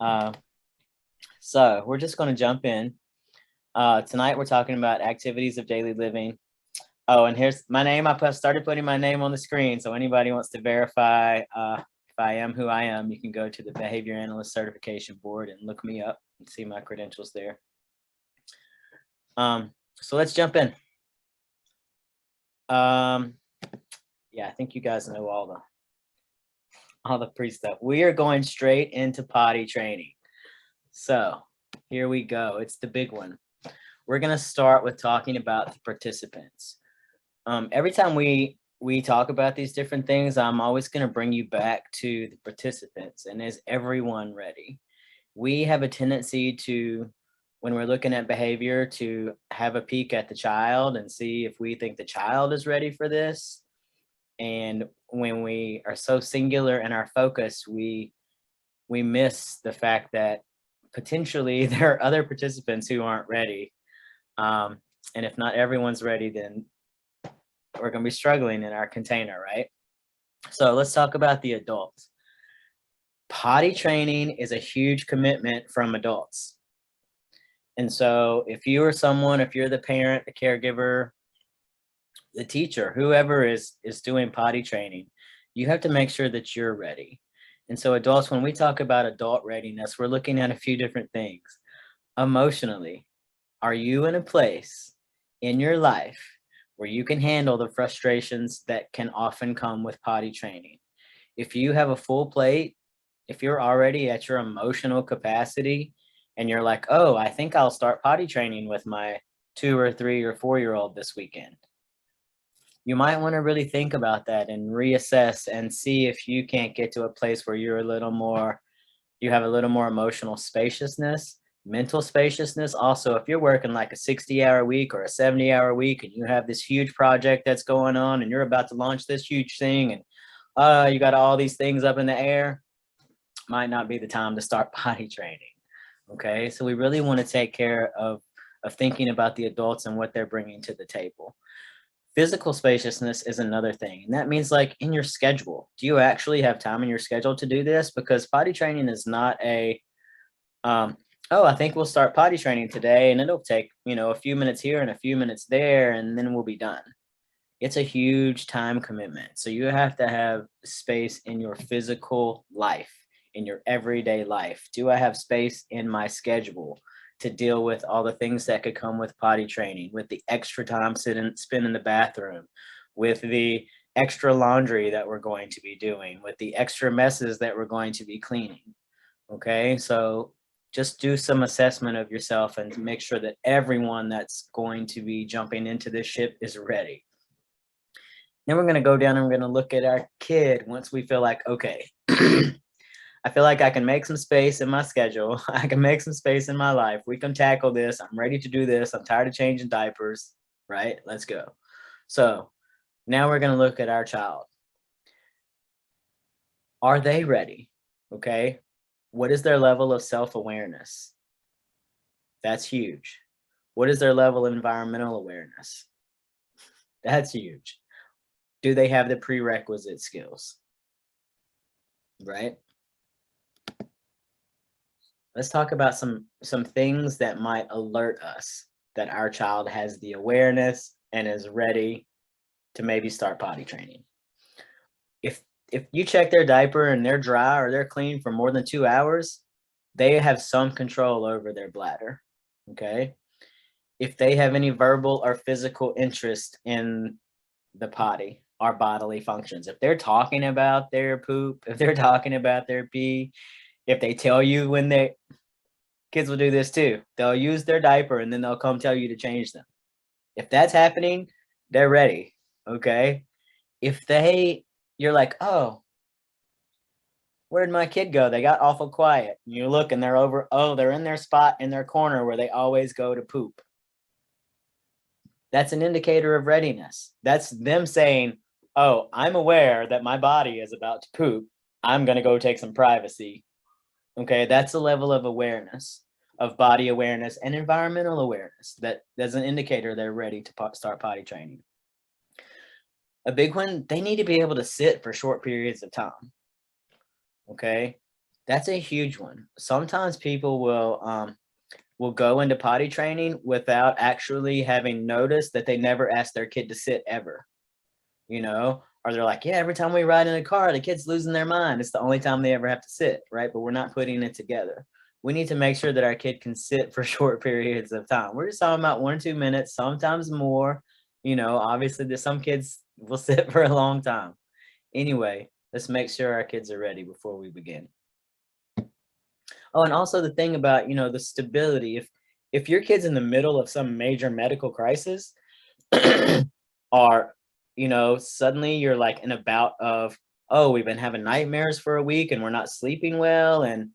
Uh, so we're just going to jump in. Tonight we're talking about activities of daily living. Oh, and here's my name. Started putting my name on the screen, so anybody wants to verify if I am who I am, you can go to the Behavior Analyst Certification Board and look me up and see my credentials there. So let's jump in. Yeah, I think you guys know all the pre-stuff. We are going straight into potty training. So here we go. It's the big one. We're going to start with talking about the participants. Every time we talk about these different things, I'm always going to bring you back to the participants. And is everyone ready? We have a tendency to, when we're looking at behavior, to have a peek at the child and see if we think the child is ready for this. And when we are so singular in our focus, we miss the fact that potentially there are other participants who aren't ready. And if not everyone's ready, then we're going to be struggling in our container, right? So let's talk about the adults. Potty training is a huge commitment from adults. And so if you are someone, if you're the parent, the caregiver, the teacher, whoever is doing potty training, you have to make sure that you're ready. And so adults, when we talk about adult readiness, we're looking at a few different things. Emotionally, are you in a place in your life where you can handle the frustrations that can often come with potty training? If you have a full plate, if you're already at your emotional capacity and you're like, oh, I think I'll start potty training with my 2 or 3 or 4-year-old this weekend, you might want to really think about that and reassess and see if you can't get to a place where you have a little more emotional spaciousness, mental spaciousness. Also, if you're working like a 60-hour week or a 70-hour week and you have this huge project that's going on and you're about to launch this huge thing and you got all these things up in the air, might not be the time to start potty training. Okay, so we really want to take care of thinking about the adults and what they're bringing to the table. Physical spaciousness is another thing, and that means like in your schedule. Do you actually have time in your schedule to do this? Because potty training is not a oh, I think we'll start potty training today and it'll take, a few minutes here and a few minutes there and then we'll be done. It's a huge time commitment. So you have to have space in your physical life, in your everyday life. Do I have space in my schedule to deal with all the things that could come with potty training, with the extra time spent in the bathroom, with the extra laundry that we're going to be doing, with the extra messes that we're going to be cleaning? Okay, so just do some assessment of yourself and make sure that everyone that's going to be jumping into this ship is ready. Then we're going to go down and we're going to look at our kid once we feel like, okay, I feel like I can make some space in my schedule. I can make some space in my life. We can tackle this. I'm ready to do this. I'm tired of changing diapers, right? Let's go. So now we're going to look at our child. Are they ready? Okay. What is their level of self-awareness? That's huge. What is their level of environmental awareness? That's huge. Do they have the prerequisite skills? Right? Let's talk about some things that might alert us that our child has the awareness and is ready to maybe start potty training. If you check their diaper and they're dry or they're clean for more than 2 hours, they have some control over their bladder. Okay. If they have any verbal or physical interest in the potty, our bodily functions, if they're talking about their poop, if they're talking about their pee, if they tell you when kids will do this too, they'll use their diaper and then they'll come tell you to change them. If that's happening, they're ready. Okay. If you're like, oh, where'd my kid go? They got awful quiet. You look and they're in their spot in their corner where they always go to poop. That's an indicator of readiness. That's them saying, oh, I'm aware that my body is about to poop. I'm going to go take some privacy. Okay, that's a level of awareness, of body awareness and environmental awareness. That's an indicator they're ready to start potty training. A big one, they need to be able to sit for short periods of time. Okay, That's a huge one. Sometimes people will go into potty training without actually having noticed that they never asked their kid to sit ever, you know? Or they're like, yeah, every time we ride in a car, the kid's losing their mind. It's the only time they ever have to sit, right? But we're not putting it together. We need to make sure that our kid can sit for short periods of time. We're just talking about 1 or 2 minutes, sometimes more. Obviously, there's some kids will sit for a long time. Anyway, let's make sure our kids are ready before we begin. Oh, and also the thing about, the stability. If your kid's in the middle of some major medical crisis, or, suddenly you're like in a bout of, oh, we've been having nightmares for a week and we're not sleeping well, and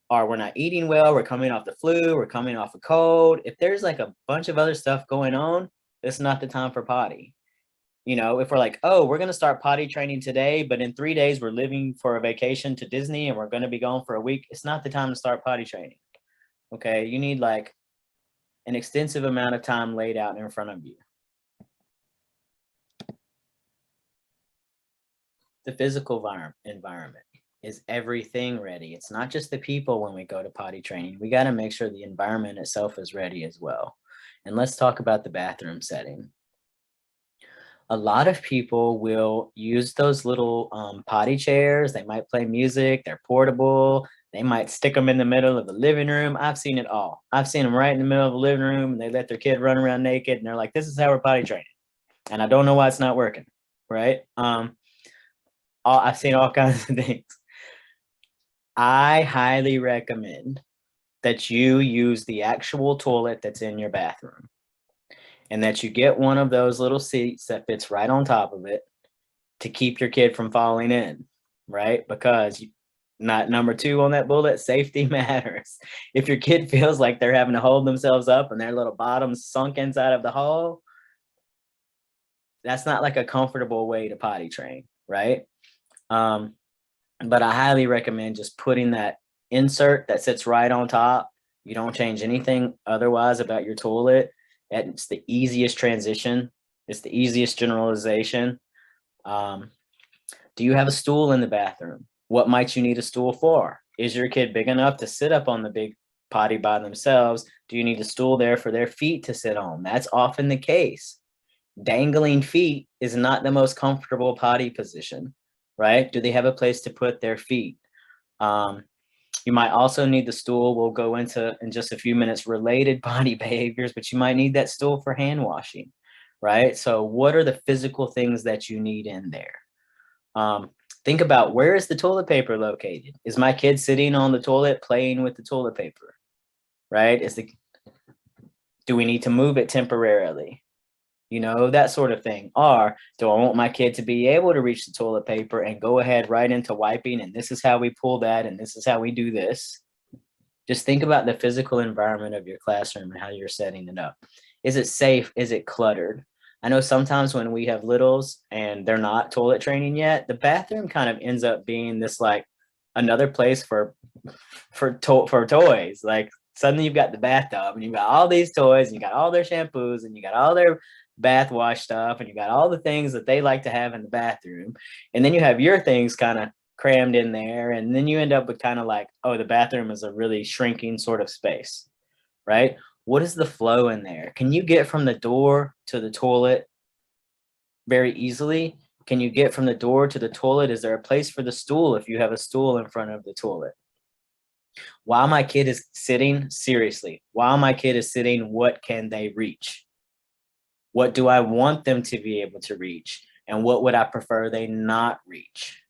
or we're not eating well, we're coming off the flu, we're coming off a cold. If there's like a bunch of other stuff going on, it's not the time for potty. If we're like, oh, we're going to start potty training today, but in 3 days we're leaving for a vacation to Disney and we're going to be gone for a week, it's not the time to start potty training. Okay. You need like an extensive amount of time laid out in front of you. The physical environment is everything ready. It's not just the people when we go to potty training. We got to make sure the environment itself is ready as well. And let's talk about the bathroom setting. A lot of people will use those little potty chairs. They might play music. They're portable. They might stick them in the middle of the living room. I've seen it all. I've seen them right in the middle of the living room, and they let their kid run around naked, and they're like, this is how we're potty training. And I don't know why it's not working, right? I've seen all kinds of things. I highly recommend that you use the actual toilet that's in your bathroom, and that you get one of those little seats that fits right on top of it to keep your kid from falling in, right? Because not number two on that bullet, safety matters. If your kid feels like they're having to hold themselves up and their little bottoms sunk inside of the hole, that's not like a comfortable way to potty train, right? But I highly recommend just putting that insert that sits right on top. You don't change anything otherwise about your toilet. It's the easiest transition. It's the easiest generalization. Do you have a stool in the bathroom? What might you need a stool for? Is your kid big enough to sit up on the big potty by themselves? Do you need a stool there for their feet to sit on? That's often the case. Dangling feet is not the most comfortable potty position, right? Do they have a place to put their feet? You might also need the stool. We'll go into in just a few minutes related body behaviors, but you might need that stool for hand washing, right? So what are the physical things that you need in there? Think about, where is the toilet paper located? Is my kid sitting on the toilet playing with the toilet paper, right? Do we need to move it temporarily? That sort of thing. Or do I want my kid to be able to reach the toilet paper and go ahead right into wiping, and this is how we pull that, and this is how we do this? Just think about the physical environment of your classroom and how you're setting it up. Is it safe? Is it cluttered? I know sometimes when we have littles and they're not toilet training yet, the bathroom kind of ends up being this like another place for toys. Like suddenly you've got the bathtub and you've got all these toys and you got all their shampoos and you got all their bath wash stuff and you got all the things that they like to have in the bathroom. And then you have your things kind of crammed in there. And then you end up with kind of like, oh, the bathroom is a really shrinking sort of space, right? What is the flow in there? Can you get from the door to the toilet very easily? Can you get from the door to the toilet? Is there a place for the stool if you have a stool in front of the toilet? While my kid is sitting, seriously, while my kid is sitting, what can they reach? What do I want them to be able to reach? And what would I prefer they not reach?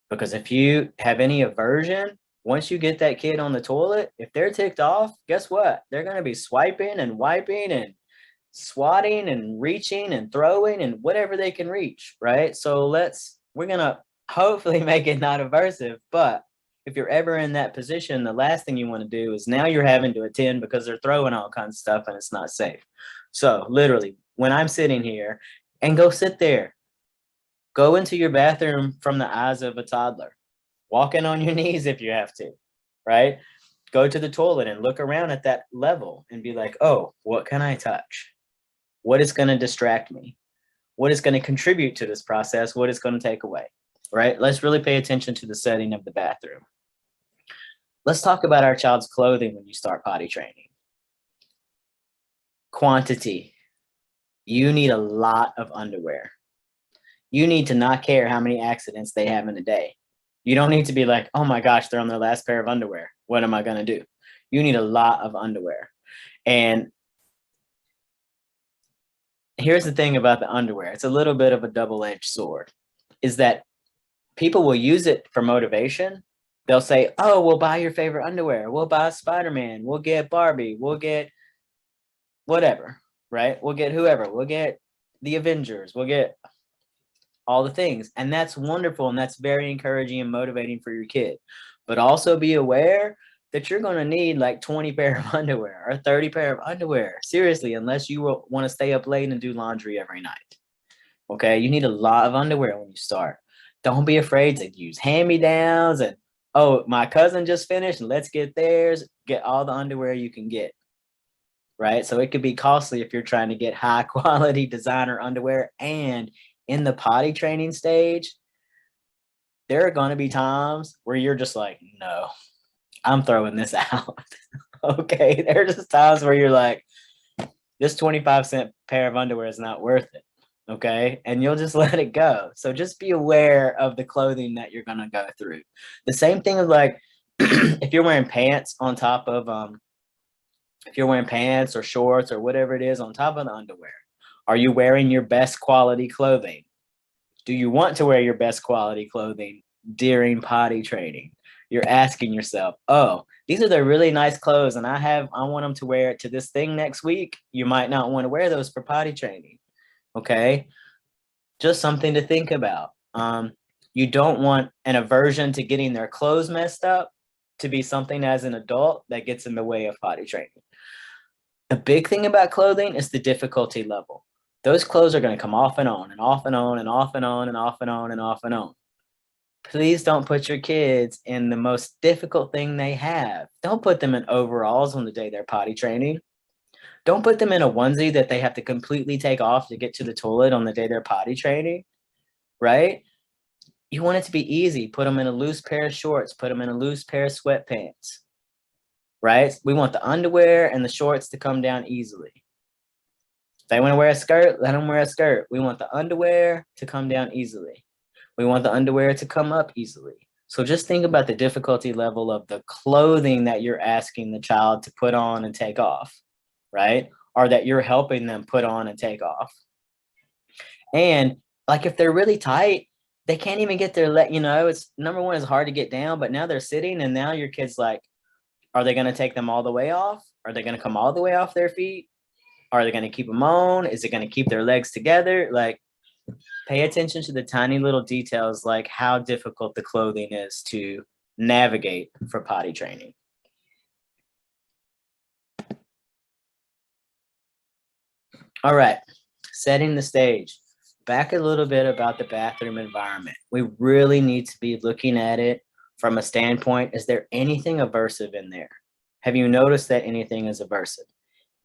Because if you have any aversion, once you get that kid on the toilet, if they're ticked off, guess what? They're going to be swiping and wiping and swatting and reaching and throwing and whatever they can reach, right? So we're going to hopefully make it not aversive, but if you're ever in that position, the last thing you want to do is now you're having to attend because they're throwing all kinds of stuff and it's not safe. So literally, when I'm sitting here, and go sit there, go into your bathroom from the eyes of a toddler, walk in on your knees if you have to, right? Go to the toilet and look around at that level and be like, oh, what can I touch? What is going to distract me? What is going to contribute to this process? What is going to take away, right? Let's really pay attention to the setting of the bathroom. Let's talk about our child's clothing when you start potty training. Quantity. You need a lot of underwear. You need to not care how many accidents they have in a day. You don't need to be like, oh my gosh, they're on their last pair of underwear. What am I going to do? You need a lot of underwear. And here's the thing about the underwear. It's a little bit of a double-edged sword, is that people will use it for motivation. They'll say, oh, we'll buy your favorite underwear. We'll buy Spider-Man. We'll get Barbie. We'll get whatever, right? We'll get whoever. We'll get the Avengers. We'll get all the things. And that's wonderful. And that's very encouraging and motivating for your kid. But also be aware that you're going to need like 20 pair of underwear or 30 pair of underwear. Seriously, unless you want to stay up late and do laundry every night. Okay, you need a lot of underwear when you start. Don't be afraid to use hand-me-downs and, oh, my cousin just finished and let's get theirs. Get all the underwear you can get, right? So it could be costly if you're trying to get high quality designer underwear. And in the potty training stage, there are going to be times where you're just like, no, I'm throwing this out. Okay, there are just times where you're like, this 25-cent pair of underwear is not worth it. Okay, and you'll just let it go. So just be aware of the clothing that you're gonna go through. The same thing is like if you're wearing pants on top of if you're wearing pants or shorts or whatever it is on top of the underwear, are you wearing your best quality clothing? Do you want to wear your best quality clothing during potty training? You're asking yourself, oh, these are the really nice clothes and I want them to wear it to this thing next week. You might not want to wear those for potty training. Okay, just something to think about. You don't want an aversion to getting their clothes messed up to be something as an adult that gets in the way of potty training. The big thing about clothing is the difficulty level. Those clothes are going to come off and on and off and on and off and on and off and on and off and on. Please don't put your kids in the most difficult thing they have. Don't put them in overalls on the day they're potty training. Don't put them in a onesie that they have to completely take off to get to the toilet on the day they're potty training, right? You want it to be easy. Put them in a loose pair of shorts. Put them in a loose pair of sweatpants, right? We want the underwear and the shorts to come down easily. If they want to wear a skirt, let them wear a skirt. We want the underwear to come down easily. We want the underwear to come up easily. So just think about the difficulty level of the clothing that you're asking the child to put on and take off, right? Or that you're helping them put on and take off. And like if they're really tight, they can't even get their leg, it's number one, it's hard to get down, but now they're sitting and now your kid's like, are they going to take them all the way off? Are they going to come all the way off their feet? Are they going to keep them on? Is it going to keep their legs together? Like, pay attention to the tiny little details, like how difficult the clothing is to navigate for potty training. All right, setting the stage. Back a little bit about the bathroom environment. We really need to be looking at it from a standpoint, is there anything aversive in there? Have you noticed that anything is aversive?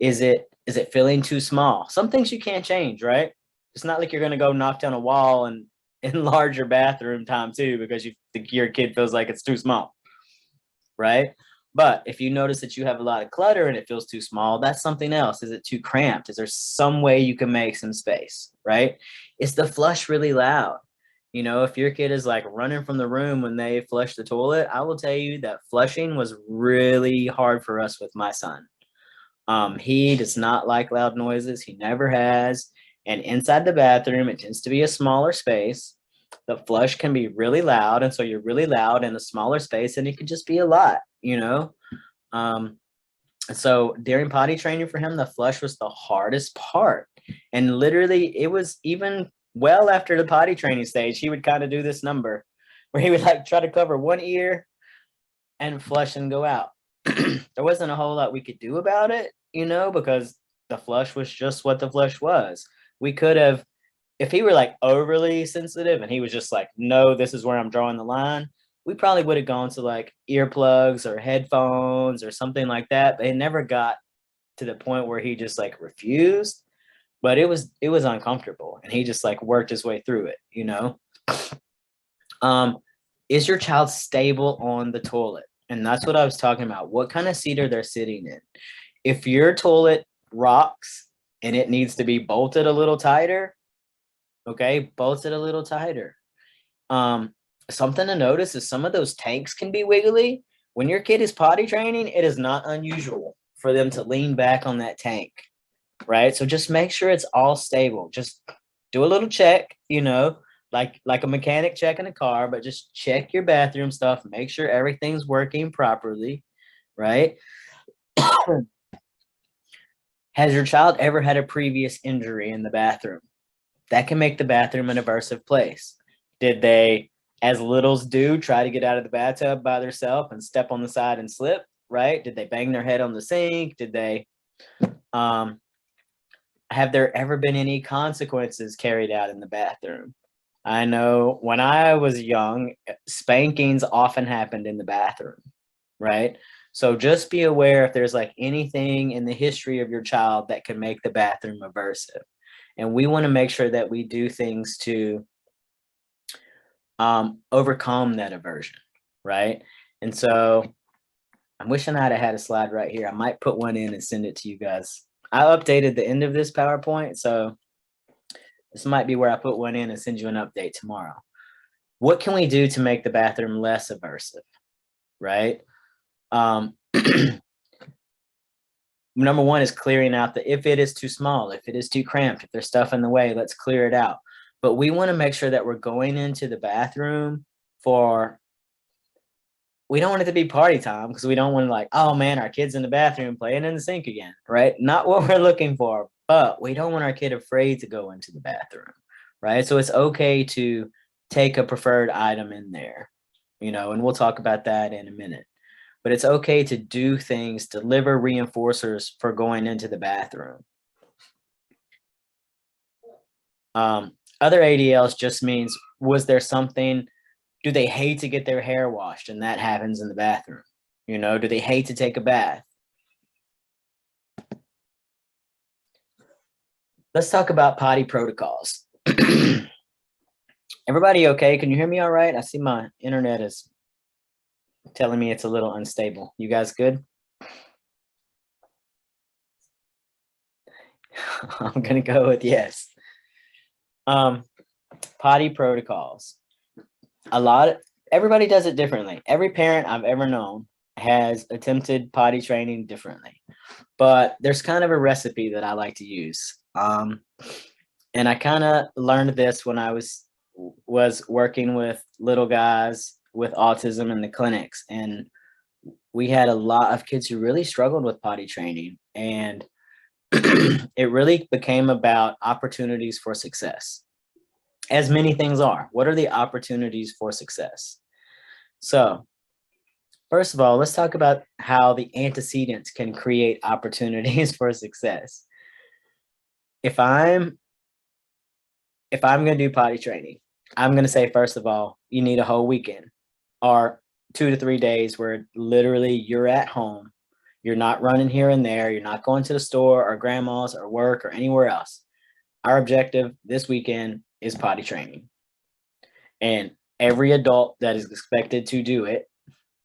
Is it feeling too small? Some things you can't change, right? It's not like you're going to go knock down a wall and enlarge your bathroom time too because your kid feels like it's too small, right? But if you notice that you have a lot of clutter and it feels too small, that's something else. Is it too cramped? Is there some way you can make some space, right? Is the flush really loud? If your kid is like running from the room when they flush the toilet, I will tell you that flushing was really hard for us with my son. He does not like loud noises. He never has. And inside the bathroom, it tends to be a smaller space. The flush can be really loud. And so you're really loud in a smaller space and it could just be a lot, So during potty training for him, the flush was the hardest part. And literally it was even well after the potty training stage, he would kind of do this number where he would like try to cover one ear and flush and go out. There wasn't a whole lot we could do about it, because the flush was just what the flush was. We could have, if he were like overly sensitive and he was just like, no, this is where I'm drawing the line, we probably would have gone to like earplugs or headphones or something like that. But it never got to the point where he just like refused, but it was uncomfortable and he just like worked his way through it, Is your child stable on the toilet? And that's what I was talking about. What kind of seat are they sitting in? If your toilet rocks and it needs to be bolted a little tighter, okay, bolt it a little tighter. Something to notice is some of those tanks can be wiggly. When your kid is potty training, it is not unusual for them to lean back on that tank, right? So just make sure it's all stable. Just do a little check, like a mechanic checking a car, but just check your bathroom stuff, make sure everything's working properly, right? Has your child ever had a previous injury in the bathroom? That can make the bathroom an aversive place. Did they, as littles do, try to get out of the bathtub by themselves and step on the side and slip, right? Did they bang their head on the sink? Did they, have there ever been any consequences carried out in the bathroom? I know when I was young, spankings often happened in the bathroom, right? So just be aware if there's like anything in the history of your child that can make the bathroom aversive. And we want to make sure that we do things to overcome that aversion, right? And so I'm wishing I'd have had a slide right here. I might put one in and send it to you guys. I updated the end of this PowerPoint, so this might be where I put one in and send you an update tomorrow. What can we do to make the bathroom less aversive, right? Number one is clearing out if it is too small, if it is too cramped, if there's stuff in the way, let's clear it out. But we want to make sure that we're going into the bathroom we don't want it to be party time, because we don't want to like, oh man, our kid's in the bathroom playing in the sink again, right? Not what we're looking for, but we don't want our kid afraid to go into the bathroom, right? So it's okay to take a preferred item in there, and we'll talk about that in a minute. But it's okay to do things, deliver reinforcers for going into the bathroom. Other ADLs just means, was there something, do they hate to get their hair washed and that happens in the bathroom? Do they hate to take a bath? Let's talk about potty protocols. Everybody okay? Can you hear me all right? I see my internet is telling me it's a little unstable. You guys good? I'm gonna go with yes. Potty protocols. Everybody does it differently. Every parent I've ever known has attempted potty training differently, but there's kind of a recipe that I like to use. And I kind of learned this when I was working with little guys with autism in the clinics, and we had a lot of kids who really struggled with potty training, and it really became about opportunities for success, as many things are. What are the opportunities for success? So first of all, let's talk about how the antecedents can create opportunities for success. If I'm going to do potty training, I'm going to say, first of all, you need a whole weekend or 2 to 3 days where literally you're at home. You're not running here and there. You're not going to the store or grandma's or work or anywhere else. Our objective this weekend is potty training. And every adult that is expected to do it,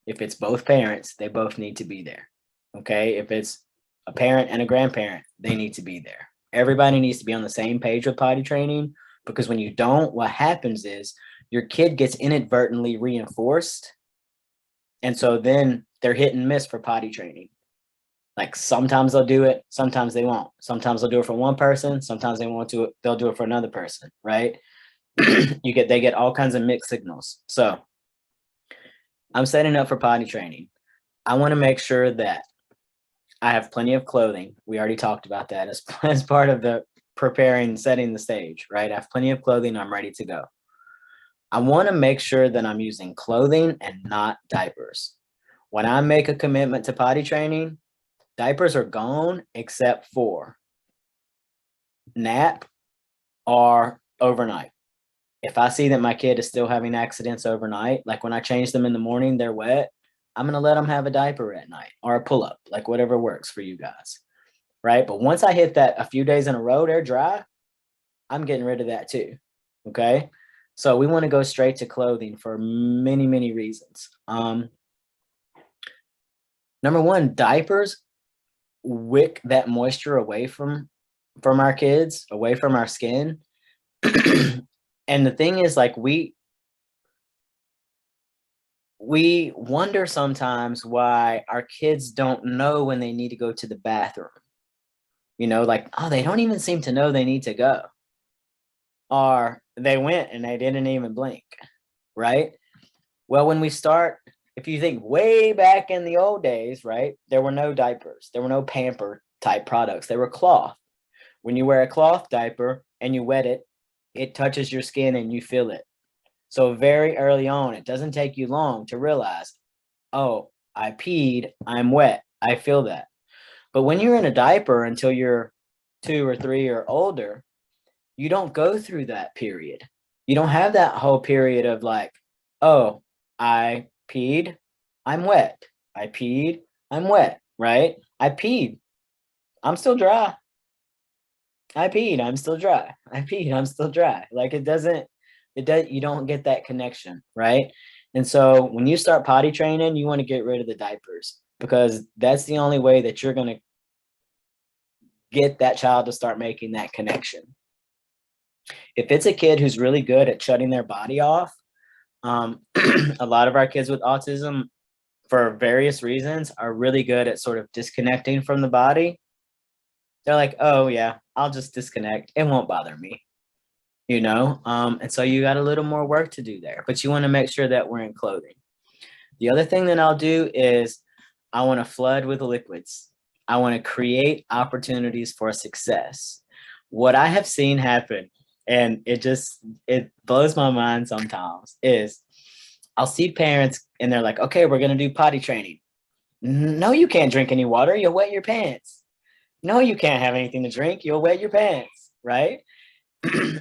if it's both parents, they both need to be there. Okay? If it's a parent and a grandparent, they need to be there. Everybody needs to be on the same page with potty training, because when you don't, what happens is your kid gets inadvertently reinforced. And so then they're hit and miss for potty training. Like sometimes they'll do it, sometimes they won't. Sometimes they'll do it for one person, sometimes they'll do it for another person, right? They get all kinds of mixed signals. So I'm setting up for potty training. I want to make sure that I have plenty of clothing. We already talked about that as part of the setting the stage, right? I have plenty of clothing. I'm ready to go. I want to make sure that I'm using clothing and not diapers. When I make a commitment to potty training, diapers are gone except for nap or overnight. If I see that my kid is still having accidents overnight, like when I change them in the morning, they're wet, I'm going to let them have a diaper at night or a pull-up, like whatever works for you guys, right? But once I hit that a few days in a row, they're dry, I'm getting rid of that too, okay? So we want to go straight to clothing for many, many reasons. Number one, diapers wick that moisture away from our kids, away from our skin. And the thing is, like, we wonder sometimes why our kids don't know when they need to go to the bathroom. You know, like, oh, they don't even seem to know they need to go. Or they went and they didn't even blink, right? Well, when we start, if you think way back in the old days, right, there were no diapers, there were no pamper type products, they were cloth. When you wear a cloth diaper and you wet it, it touches your skin and you feel it. So very early on, it doesn't take you long to realize, oh, I peed, I'm wet, I feel that. But when you're in a diaper until you're 2 or 3 or older, you don't go through that period. You don't have that whole period of like, oh, I peed, I'm wet. I peed, I'm wet, right? I peed, I'm still dry. I peed, I'm still dry. I peed, I'm still dry. Like it does, you don't get that connection, right? And so when you start potty training, you want to get rid of the diapers because that's the only way that you're going to get that child to start making that connection. If it's a kid who's really good at shutting their body off, a lot of our kids with autism, for various reasons, are really good at sort of disconnecting from the body. They're like, oh yeah, I'll just disconnect. It won't bother me, you know? And so you got a little more work to do there, but you want to make sure that we're in clothing. The other thing that I'll do is I want to flood with liquids. I want to create opportunities for success. What I have seen happen, and it blows my mind sometimes, is I'll see parents and they're like, okay, we're going to do potty training. No, you can't drink any water. You'll wet your pants. No, you can't have anything to drink. You'll wet your pants, right?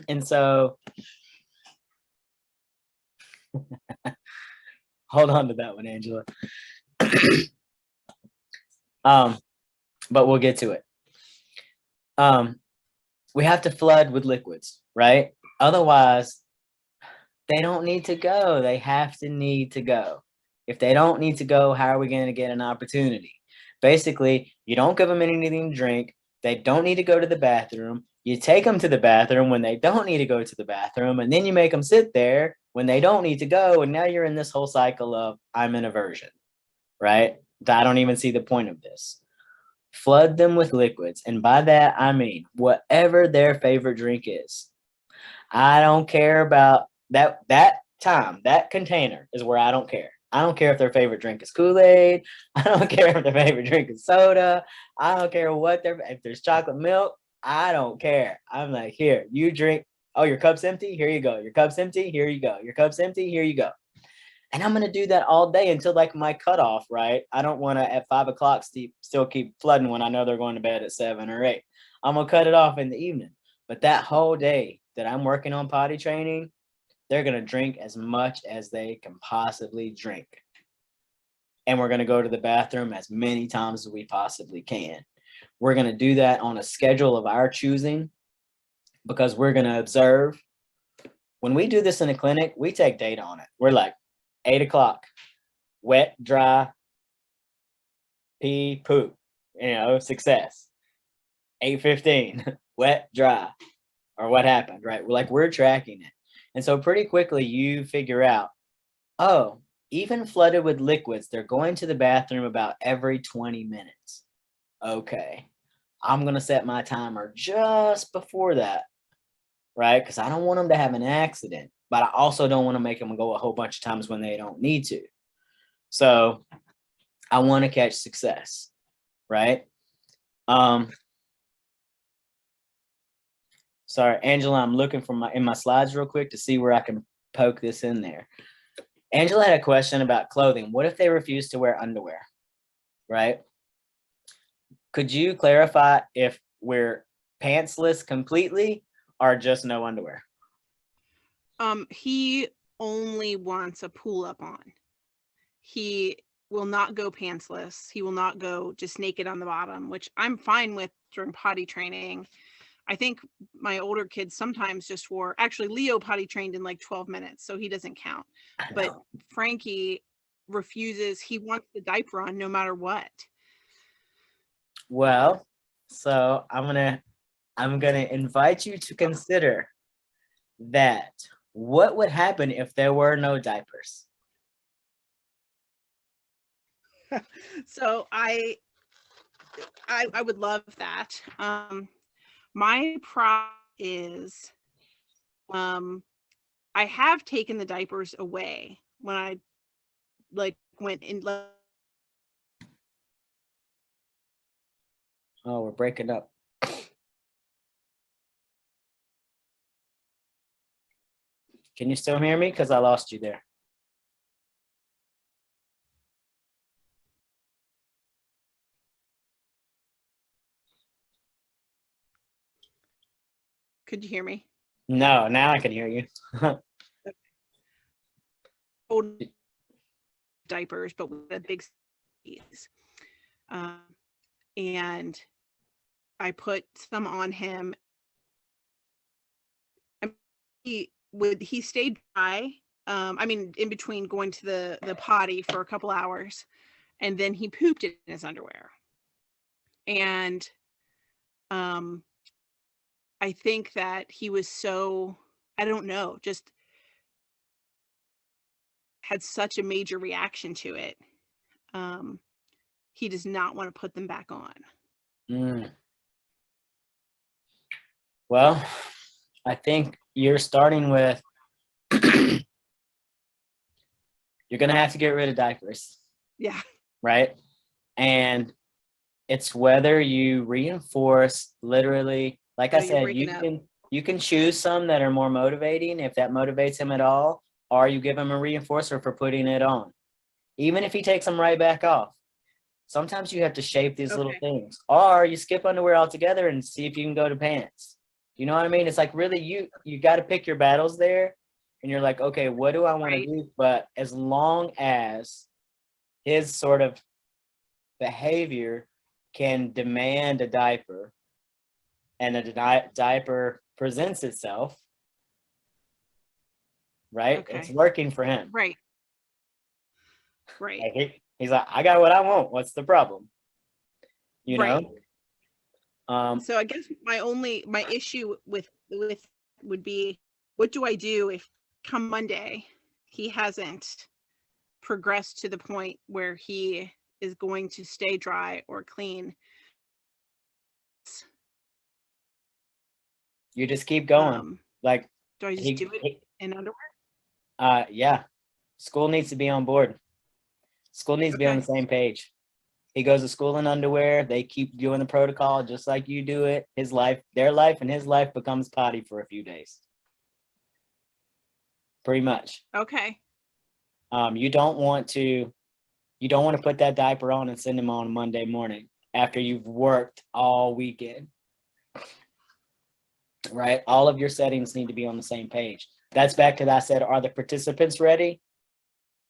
And so hold on to that one, Angela. But we'll get to it. We have to flood with liquids, right? Otherwise, they don't need to go. They have to need to go. If they don't need to go, how are we going to get an opportunity? Basically, you don't give them anything to drink. They don't need to go to the bathroom. You take them to the bathroom when they don't need to go to the bathroom, and then you make them sit there when they don't need to go. And now you're in this whole cycle of I'm in aversion, right? I don't even see the point of this. Flood them with liquids. And by that, I mean whatever their favorite drink is. I don't care about that time. That container is where I don't care. I don't care if their favorite drink is Kool-Aid. I don't care if their favorite drink is soda. I don't care if there's chocolate milk. I don't care. I'm like, here, you drink. Oh, your cup's empty? Here you go. Your cup's empty? Here you go. Your cup's empty? Here you go. And I'm going to do that all day until like my cutoff, right? I don't want to at 5 o'clock still keep flooding when I know they're going to bed at 7 or 8. I'm going to cut it off in the evening. But that whole day that I'm working on potty training, they're going to drink as much as they can possibly drink. And we're going to go to the bathroom as many times as we possibly can. We're going to do that on a schedule of our choosing because we're going to observe. When we do this in a clinic, we take data on it. We're like, 8 o'clock, wet, dry, pee, poop, success. 8:15, wet, dry, or what happened, right? We're tracking it. And so pretty quickly you figure out, oh, even flooded with liquids, they're going to the bathroom about every 20 minutes. Okay, I'm going to set my timer just before that, right? Because I don't want them to have an accident, but I also don't want to make them go a whole bunch of times when they don't need to. So I want to catch success, right? Sorry, Angela, I'm looking for in my slides real quick to see where I can poke this in there. Angela had a question about clothing. What if they refuse to wear underwear, right? Could you clarify if we're pantsless completely or just no underwear? He only wants a pull-up on. He will not go pantsless. He will not go just naked on the bottom, which I'm fine with during potty training. I think my older kids sometimes just wore, actually Leo potty trained in like 12 minutes, so he doesn't count. But Frankie refuses. He wants the diaper on no matter what. Well, so I'm gonna invite you to consider that. What would happen if there were no diapers? So I would love that. My problem is I have taken the diapers away when I like went in. Oh, we're breaking up. Can you still hear me? Because I lost you there. Could you hear me? No, now I can hear you. Old diapers, but with a big squeeze. And I put some on him. He stayed dry. I mean, in between going to the potty for a couple hours, and then he pooped in his underwear. And I think that he was so, I don't know, just had such a major reaction to it. He does not want to put them back on. Mm. Well, I think you're starting with you're gonna have to get rid of diapers, Yeah. right? And it's whether you reinforce literally, like I Oh, you're said, breaking up. you can choose some that are more motivating if that motivates him at all, or you give him a reinforcer for putting it on. Even if he takes them right back off. Sometimes you have to shape these little Okay. things. Or you skip underwear altogether and see if you can go to pants. You know what I mean? It's like really you got to pick your battles there. And you're like, okay, what do I want to Right. do? But as long as his sort of behavior can demand a diaper and a diaper presents itself, right? It's Okay. working for him. Right. Right. Like he's like, I got what I want. What's the problem? You Right. know? So I guess my issue with would be, what do I do if come Monday he hasn't progressed to the point where he is going to stay dry or clean? You just keep going. Like Do I just do it in underwear? yeah. School needs to be on board. School needs to be on the Okay. same page. He goes to school in underwear. They keep doing the protocol just like you do it. Their life and his life becomes potty for a few days. Pretty much. Okay. You don't want to put that diaper on and send him on Monday morning after you've worked all weekend. Right? All of your settings need to be on the same page. That's back to that I said, are the participants ready?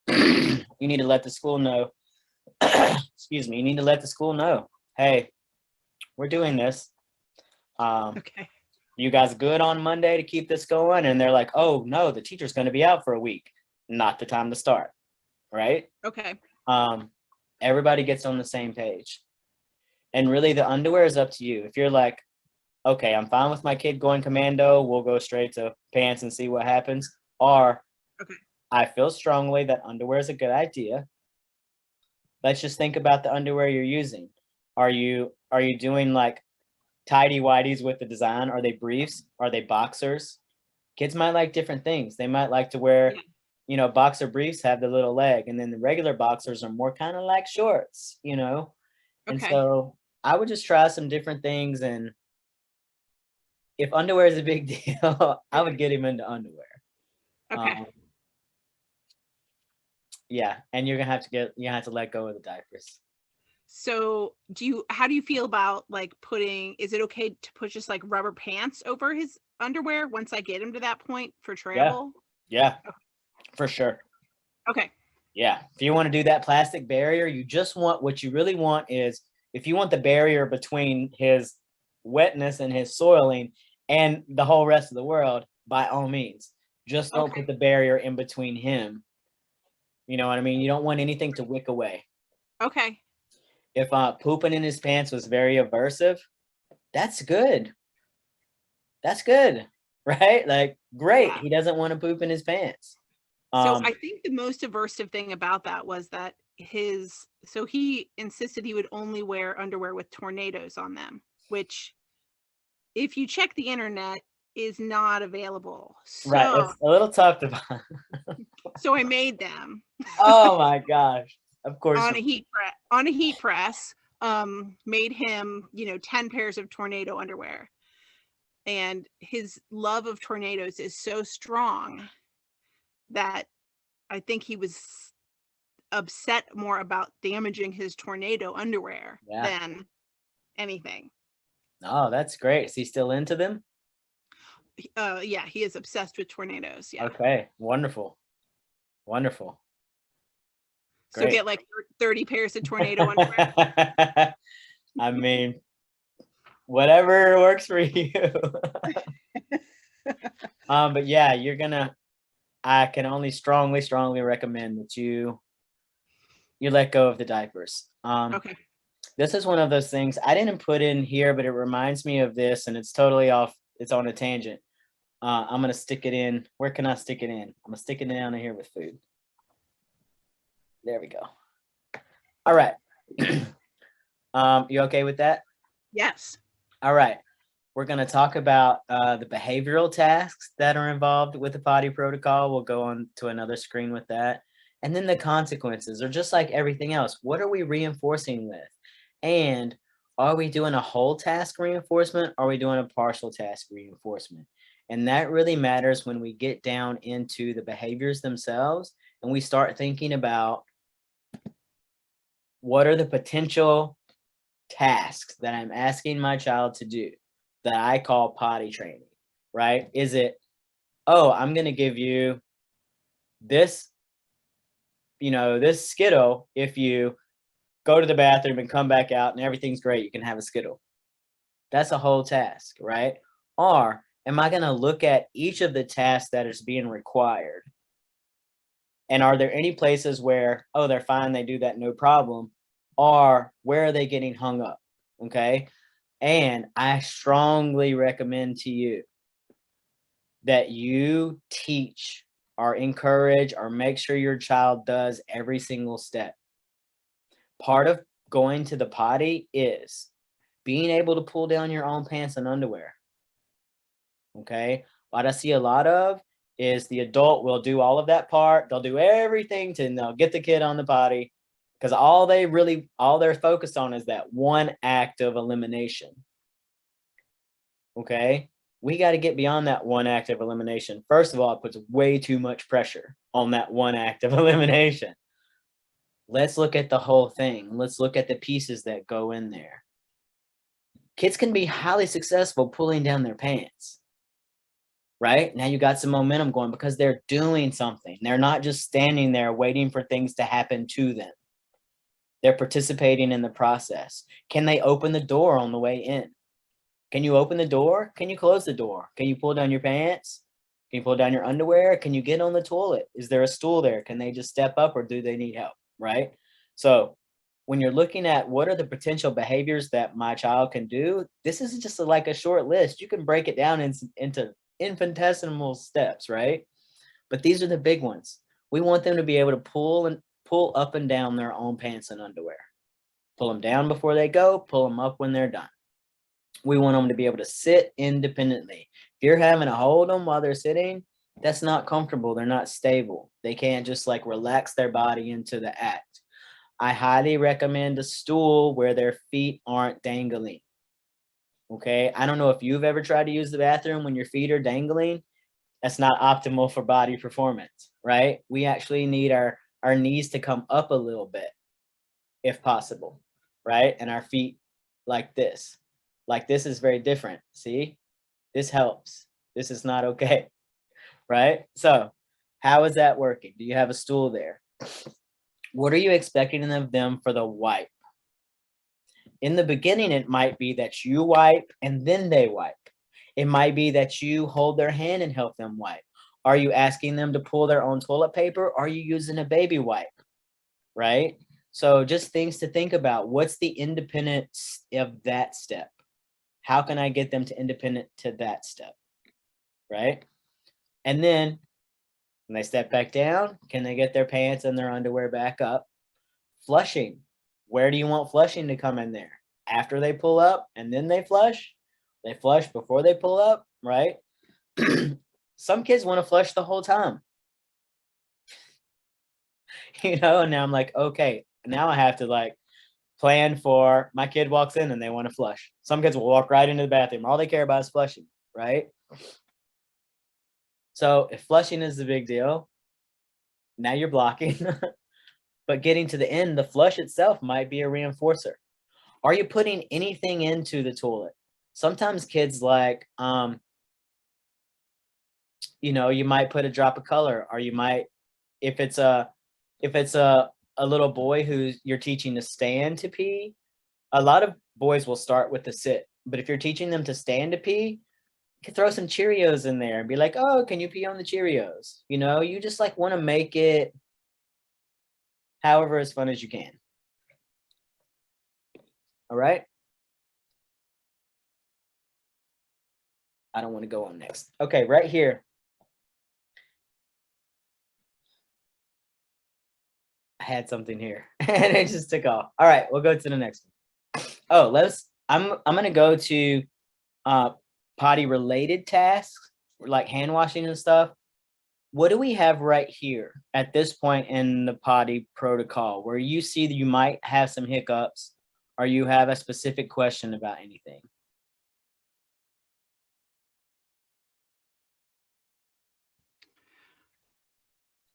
You need to let the school know. Excuse me. You need to let the school know, hey, we're doing this. Okay. You guys good on Monday to keep this going? And they're like, oh no, the teacher's going to be out for a week. Not the time to start, right? Okay. Everybody gets on the same page. And really the underwear is up to you. If you're like, okay, I'm fine with my kid going commando, we'll go straight to pants and see what happens. Or Okay. I feel strongly that underwear is a good idea. Let's just think about the underwear you're using. Are you doing like tidy whities with the design? Are they briefs? Are they boxers? Kids might like different things. They might like to wear, boxer briefs have the little leg, and then the regular boxers are more kind of like shorts, And Okay. so I would just try some different things. And if underwear is a big deal, I would get him into underwear. Okay. Yeah, and you're gonna have to let go of the diapers. So how do you feel about like is it okay to put just like rubber pants over his underwear once I get him to that point for travel? Yeah, for sure. Okay. Yeah, if you want to do that plastic barrier, what you really want is, if you want the barrier between his wetness and his soiling and the whole rest of the world, by all means, just don't put the barrier in between him You know what I mean? You don't want anything to wick away. Okay. If pooping in his pants was very aversive, that's good. That's good, right? Like, great. Yeah. He doesn't want to poop in his pants. So Um, I think the most aversive thing about that was that he insisted he would only wear underwear with tornadoes on them, which if you check the internet is not available. right. So It's a little tough to find. so I made them Oh my gosh. Of course. on a heat press, made him, 10 pairs of tornado underwear. And his love of tornadoes is so strong that I think he was upset more about damaging his tornado underwear Yeah. than anything. Oh, that's great. Is he still into them? Yeah, he is obsessed with tornadoes. Yeah. Okay. Wonderful. Wonderful. So Great. get like 30 pairs of tornado underwear. I mean, whatever works for you. But yeah, I can only strongly recommend that you let go of the diapers. Okay. This is one of those things I didn't put in here, but it reminds me of this, and it's totally off. It's on a tangent. I'm gonna stick it in. Where can I stick it in? I'm gonna stick it down in here with food. There we go. All right. You okay with that? Yes. All right. We're going to talk about the behavioral tasks that are involved with the potty protocol. We'll go on to another screen with that. And then the consequences are just like everything else. What are we reinforcing with? And are we doing a whole task reinforcement? Or are we doing a partial task reinforcement? And that really matters when we get down into the behaviors themselves and we start thinking about what are the potential tasks that I'm asking my child to do that I call potty training, right? Is it, oh, I'm going to give you this, this Skittle if you go to the bathroom and come back out and everything's great, you can have a Skittle. That's a whole task, right? Or am I going to look at each of the tasks that is being required? And are there any places where, oh, they're fine, they do that, no problem? Or where are they getting hung up? Okay. And I strongly recommend to you that you teach or encourage or make sure your child does every single step. Part of going to the potty is being able to pull down your own pants and underwear. Okay. What I see a lot of is the adult will do all of that part. They'll do everything and they'll get the kid on the potty because all they're focused on is that one act of elimination. Okay. We got to get beyond that one act of elimination. First of all, it puts way too much pressure on that one act of elimination. Let's look at the whole thing. Let's look at the pieces that go in there. Kids can be highly successful pulling down their pants. Right? Now you got some momentum going because they're doing something. They're not just standing there waiting for things to happen to them. They're participating in the process. Can they open the door on the way in? Can you open the door? Can you close the door? Can you pull down your pants? Can you pull down your underwear? Can you get on the toilet? Is there a stool there? Can they just step up or do they need help? Right? So when you're looking at what are the potential behaviors that my child can do, this isn't just like a short list. You can break it down into infinitesimal steps, right? But these are the big ones. We want them to be able to pull up and down their own pants and underwear. Pull them down before they go, pull them up when they're done. We want them to be able to sit independently. If you're having to hold them while they're sitting, that's not comfortable. They're not stable. They can't just like relax their body into the act. I highly recommend a stool where their feet aren't dangling. Okay. I don't know if you've ever tried to use the bathroom when your feet are dangling. That's not optimal for body performance, right? We actually need our knees to come up a little bit if possible, right? And our feet like this. Like this is very different. See, this helps. This is not okay, right? So how is that working? Do you have a stool there? What are you expecting of them for the wipe? In the beginning, it might be that you wipe and then they wipe. It might be that you hold their hand and help them wipe. Are you asking them to pull their own toilet paper? Are you using a baby wipe? Right? So just things to think about. What's the independence of that step? How can I get them to independent to that step? Right? And then when they step back down, can they get their pants and their underwear back up? Flushing. Where do you want flushing to come in there? After they pull up and then they flush? They flush before they pull up, right? Some kids want to flush the whole time. And now I'm like, okay, now I have to like plan for my kid walks in and they want to flush. Some kids will walk right into the bathroom. All they care about is flushing, right? So if flushing is the big deal, now you're blocking. But getting to the end, the flush itself might be a reinforcer. Are you putting anything into the toilet? Sometimes kids like, you might put a drop of color, or you might, if it's a little boy who you're teaching to stand to pee, a lot of boys will start with the sit. But if you're teaching them to stand to pee, you can throw some Cheerios in there and be like, oh, can you pee on the Cheerios? You just like want to make it however as fun as you can. All right. I don't want to go on next. Okay, right here. I had something here and it just took off. All right, we'll go to the next one. Oh, I'm gonna go to potty related tasks like hand washing and stuff. What do we have right here at this point in the potty protocol where you see that you might have some hiccups or you have a specific question about anything?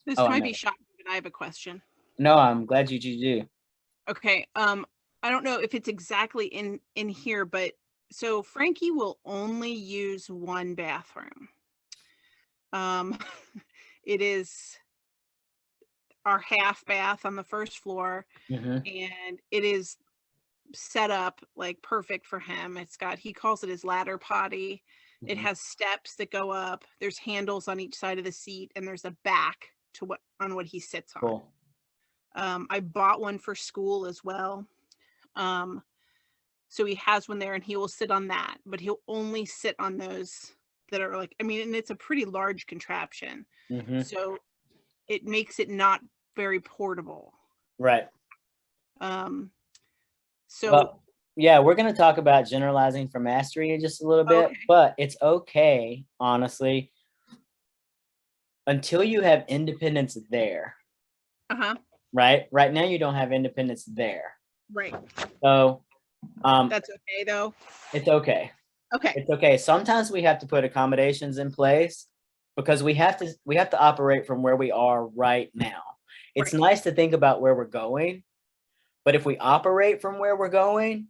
This Oh, I might know. be shocking, but I have a question. No, I'm glad you do. Okay. I don't know if it's exactly in here, but so Frankie will only use one bathroom. It is our half bath on the first floor, Mm-hmm. and it is set up like perfect for him. He calls it his ladder potty. It Mm-hmm. has steps that go up. There's handles on each side of the seat, and there's a back to what he sits on. Cool. I bought one for school as well. So he has one there and he will sit on that, but he'll only sit on those that are like, and it's a pretty large contraption. Mm-hmm. So it makes it not very portable. Right. So Well, yeah, we're going to talk about generalizing for mastery in just a little bit, okay. but it's okay, honestly, until you have independence there. Uh-huh. Right? Right now, you don't have independence there. Right. So That's okay though. it's okay. Okay. It's okay. Sometimes we have to put accommodations in place because we have to operate from where we are right now. It's Right. nice to think about where we're going, but if we operate from where we're going,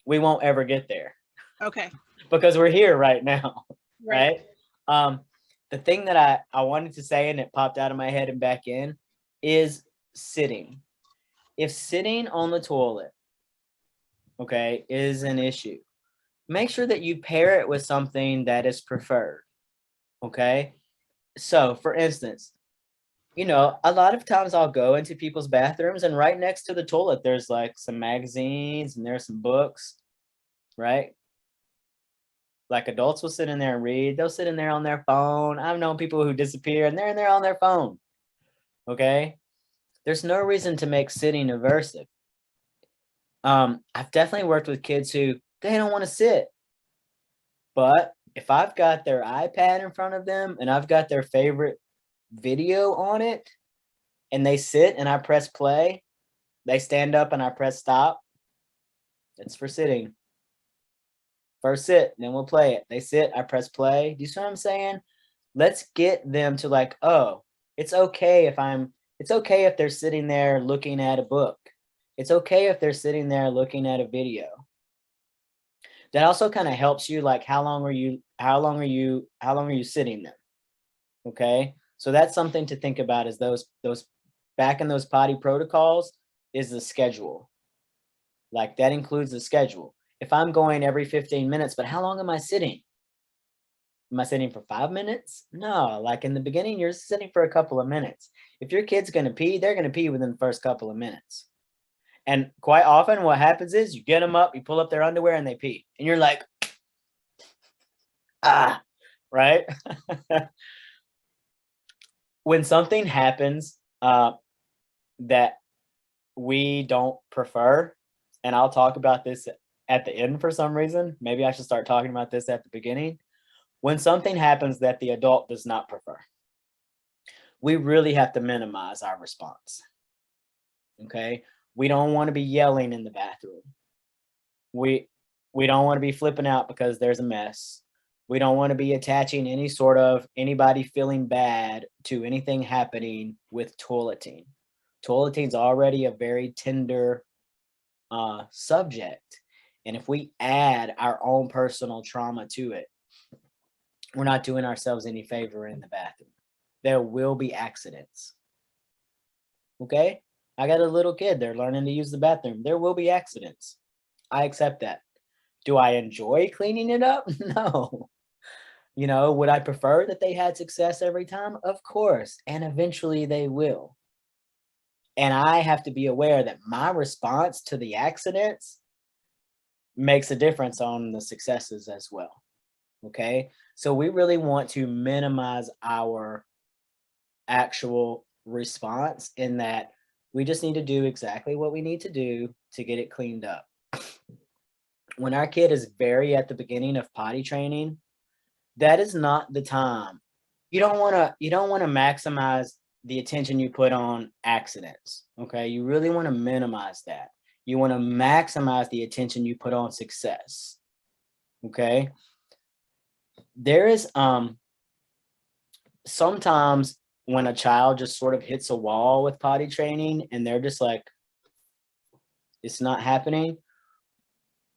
we won't ever get there Okay. because we're here right now, Right. right? The thing that I wanted to say and it popped out of my head and back in is sitting. If sitting on the toilet, okay, is an issue, make sure that you pair it with something that is preferred. Okay. So, for instance, a lot of times I'll go into people's bathrooms and right next to the toilet, there's like some magazines and there's some books, right? Like adults will sit in there and read. They'll sit in there on their phone. I've known people who disappear and they're in there on their phone. Okay. There's no reason to make sitting aversive. I've definitely worked with kids who they don't want to sit. But if I've got their iPad in front of them and I've got their favorite video on it and they sit and I press play, they stand up and I press stop, it's for sitting. First sit, then we'll play it. They sit, I press play. Do you see what I'm saying? Let's get them to like, oh, it's okay if they're sitting there looking at a book. It's okay if they're sitting there looking at a video. That also kind of helps you like how long are you sitting then? Okay? So that's something to think about is those back in those potty protocols is the schedule. Like that includes the schedule. If I'm going every 15 minutes, but how long am I sitting? Am I sitting for 5 minutes? No, like in the beginning, you're sitting for a couple of minutes. If your kid's going to pee, they're going to pee within the first couple of minutes. And quite often what happens is you get them up, you pull up their underwear and they pee. And you're like, ah, right? When something happens that we don't prefer, and I'll talk about this at the end for some reason. Maybe I should start talking about this at the beginning. When something happens that the adult does not prefer, we really have to minimize our response. Okay? We don't want to be yelling in the bathroom. We we don't want to be flipping out because there's a mess. We don't want to be attaching any sort of anybody feeling bad to anything happening with toileting. Toileting is already a very tender subject. And if we add our own personal trauma to it, we're not doing ourselves any favor in the bathroom. There will be accidents. Okay? I got a little kid, they're learning to use the bathroom. There will be accidents. I accept that. Do I enjoy cleaning it up? No. You know, would I prefer that they had success every time? Of course. And eventually they will. And I have to be aware that my response to the accidents makes a difference on the successes as well. Okay. So we really want to minimize our actual response in that we just need to do exactly what we need to do to get it cleaned up. When our kid is very at the beginning of potty training, that is not the time. You don't want to maximize the attention you put on accidents. Okay? You really want to minimize that. You want to maximize the attention you put on success. Okay? There is sometimes when a child just sort of hits a wall with potty training and they're just like, it's not happening.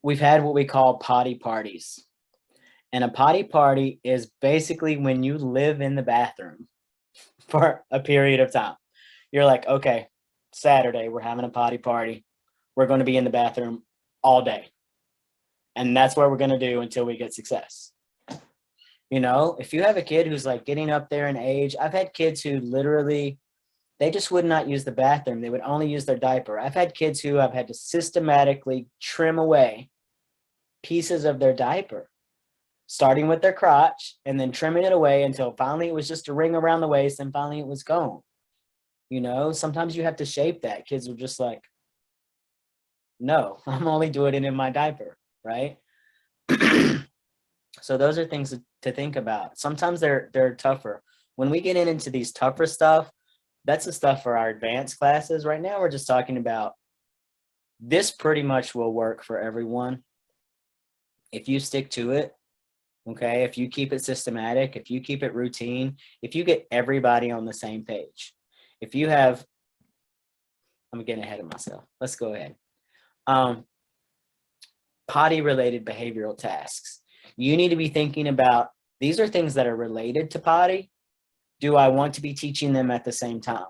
We've had what we call potty parties. And a potty party is basically when you live in the bathroom for a period of time. You're like, okay, Saturday, we're having a potty party. We're going to be in the bathroom all day. And that's what we're going to do until we get success. You know, if you have a kid who's like getting up there in age, I've had kids who literally, they just would not use the bathroom. They would only use their diaper. I've had kids who I've had to systematically trim away pieces of their diaper, starting with their crotch and then trimming it away until finally it was just a ring around the waist and finally it was gone. You know, sometimes you have to shape that. Kids are just like, no, I'm only doing it in my diaper, right? So those are things to think about. Sometimes they're tougher. When we get into these tougher stuff, that's the stuff for our advanced classes. Right now, we're just talking about this pretty much will work for everyone if you stick to it. Okay, if you keep it systematic, if you keep it routine, if you get everybody on the same page. If you have, I'm getting ahead of myself. Let's go ahead. Potty related behavioral tasks. You need to be thinking about, these are things that are related to potty. Do I want to be teaching them at the same time?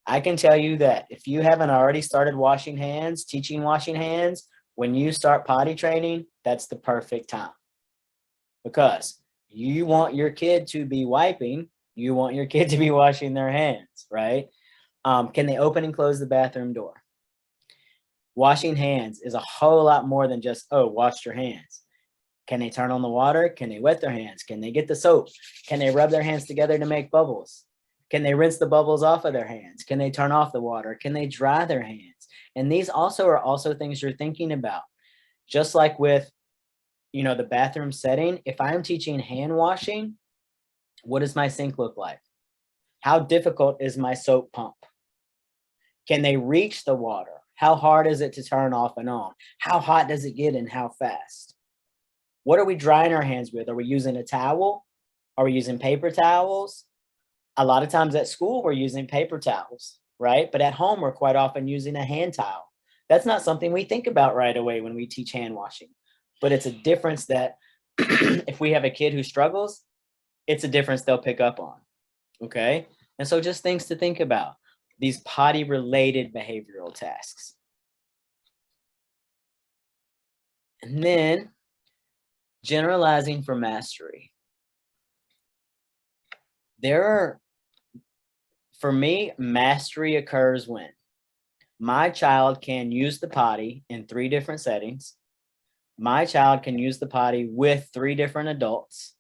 I can tell you that if you haven't already started washing hands, teaching washing hands, when you start potty training, that's the perfect time. Because you want your kid to be wiping, you want your kid to be washing their hands, right? Can they open and close the bathroom door? Washing hands is a whole lot more than just, oh, wash your hands. Can they turn on the water? Can they wet their hands? Can they get the soap? Can they rub their hands together to make bubbles? Can they rinse the bubbles off of their hands? Can they turn off the water? Can they dry their hands? And these also are also things you're thinking about. Just like with, you know, the bathroom setting, if I'm teaching hand washing, what does my sink look like? How difficult is my soap pump? Can they reach the water? How hard is it to turn off and on? How hot does it get and how fast? What are we drying our hands with? Are we using a towel? Are we using paper towels? A lot of times at school, we're using paper towels, right? But at home, we're quite often using a hand towel. That's not something we think about right away when we teach hand washing, but it's a difference that if we have a kid who struggles, it's a difference they'll pick up on, okay? And so just things to think about, these potty-related behavioral tasks. And then generalizing for mastery. For me, mastery occurs when my child can use the potty in 3 different settings. My child can use the potty with 3 different adults.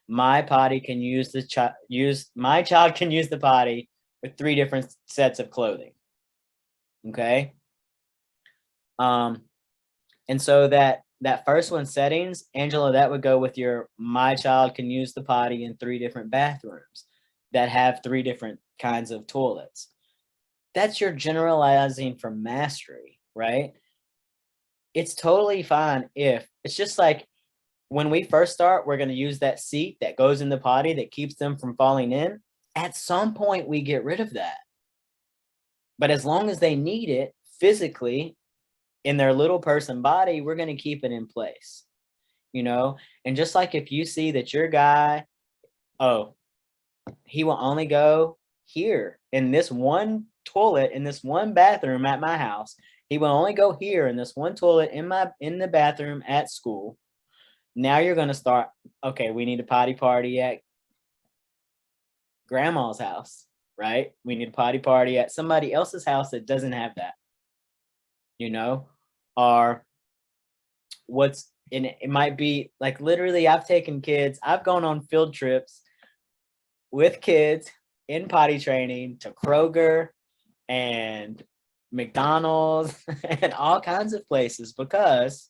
My potty can use my child can use the potty with 3 different sets of clothing. Okay. And so that first one, settings, Angela, that would go with your my child can use the potty in 3 different bathrooms that have 3 different kinds of toilets. That's your generalizing for mastery, right? It's totally fine if it's just like when we first start, we're going to use that seat that goes in the potty that keeps them from falling in. At some point, we get rid of that. But as long as they need it physically in their little person body, we're going to keep it in place, you know? And just like if you see that your guy, oh, he will only go here in this one toilet, in this one bathroom at my house. He will only go here in this one toilet in the bathroom at school. Now you're going to start, okay, we need a potty party at grandma's house, right? We need a potty party at somebody else's house that doesn't have that, you know? Or it might be like literally I've gone on field trips with kids in potty training to Kroger and McDonald's and all kinds of places because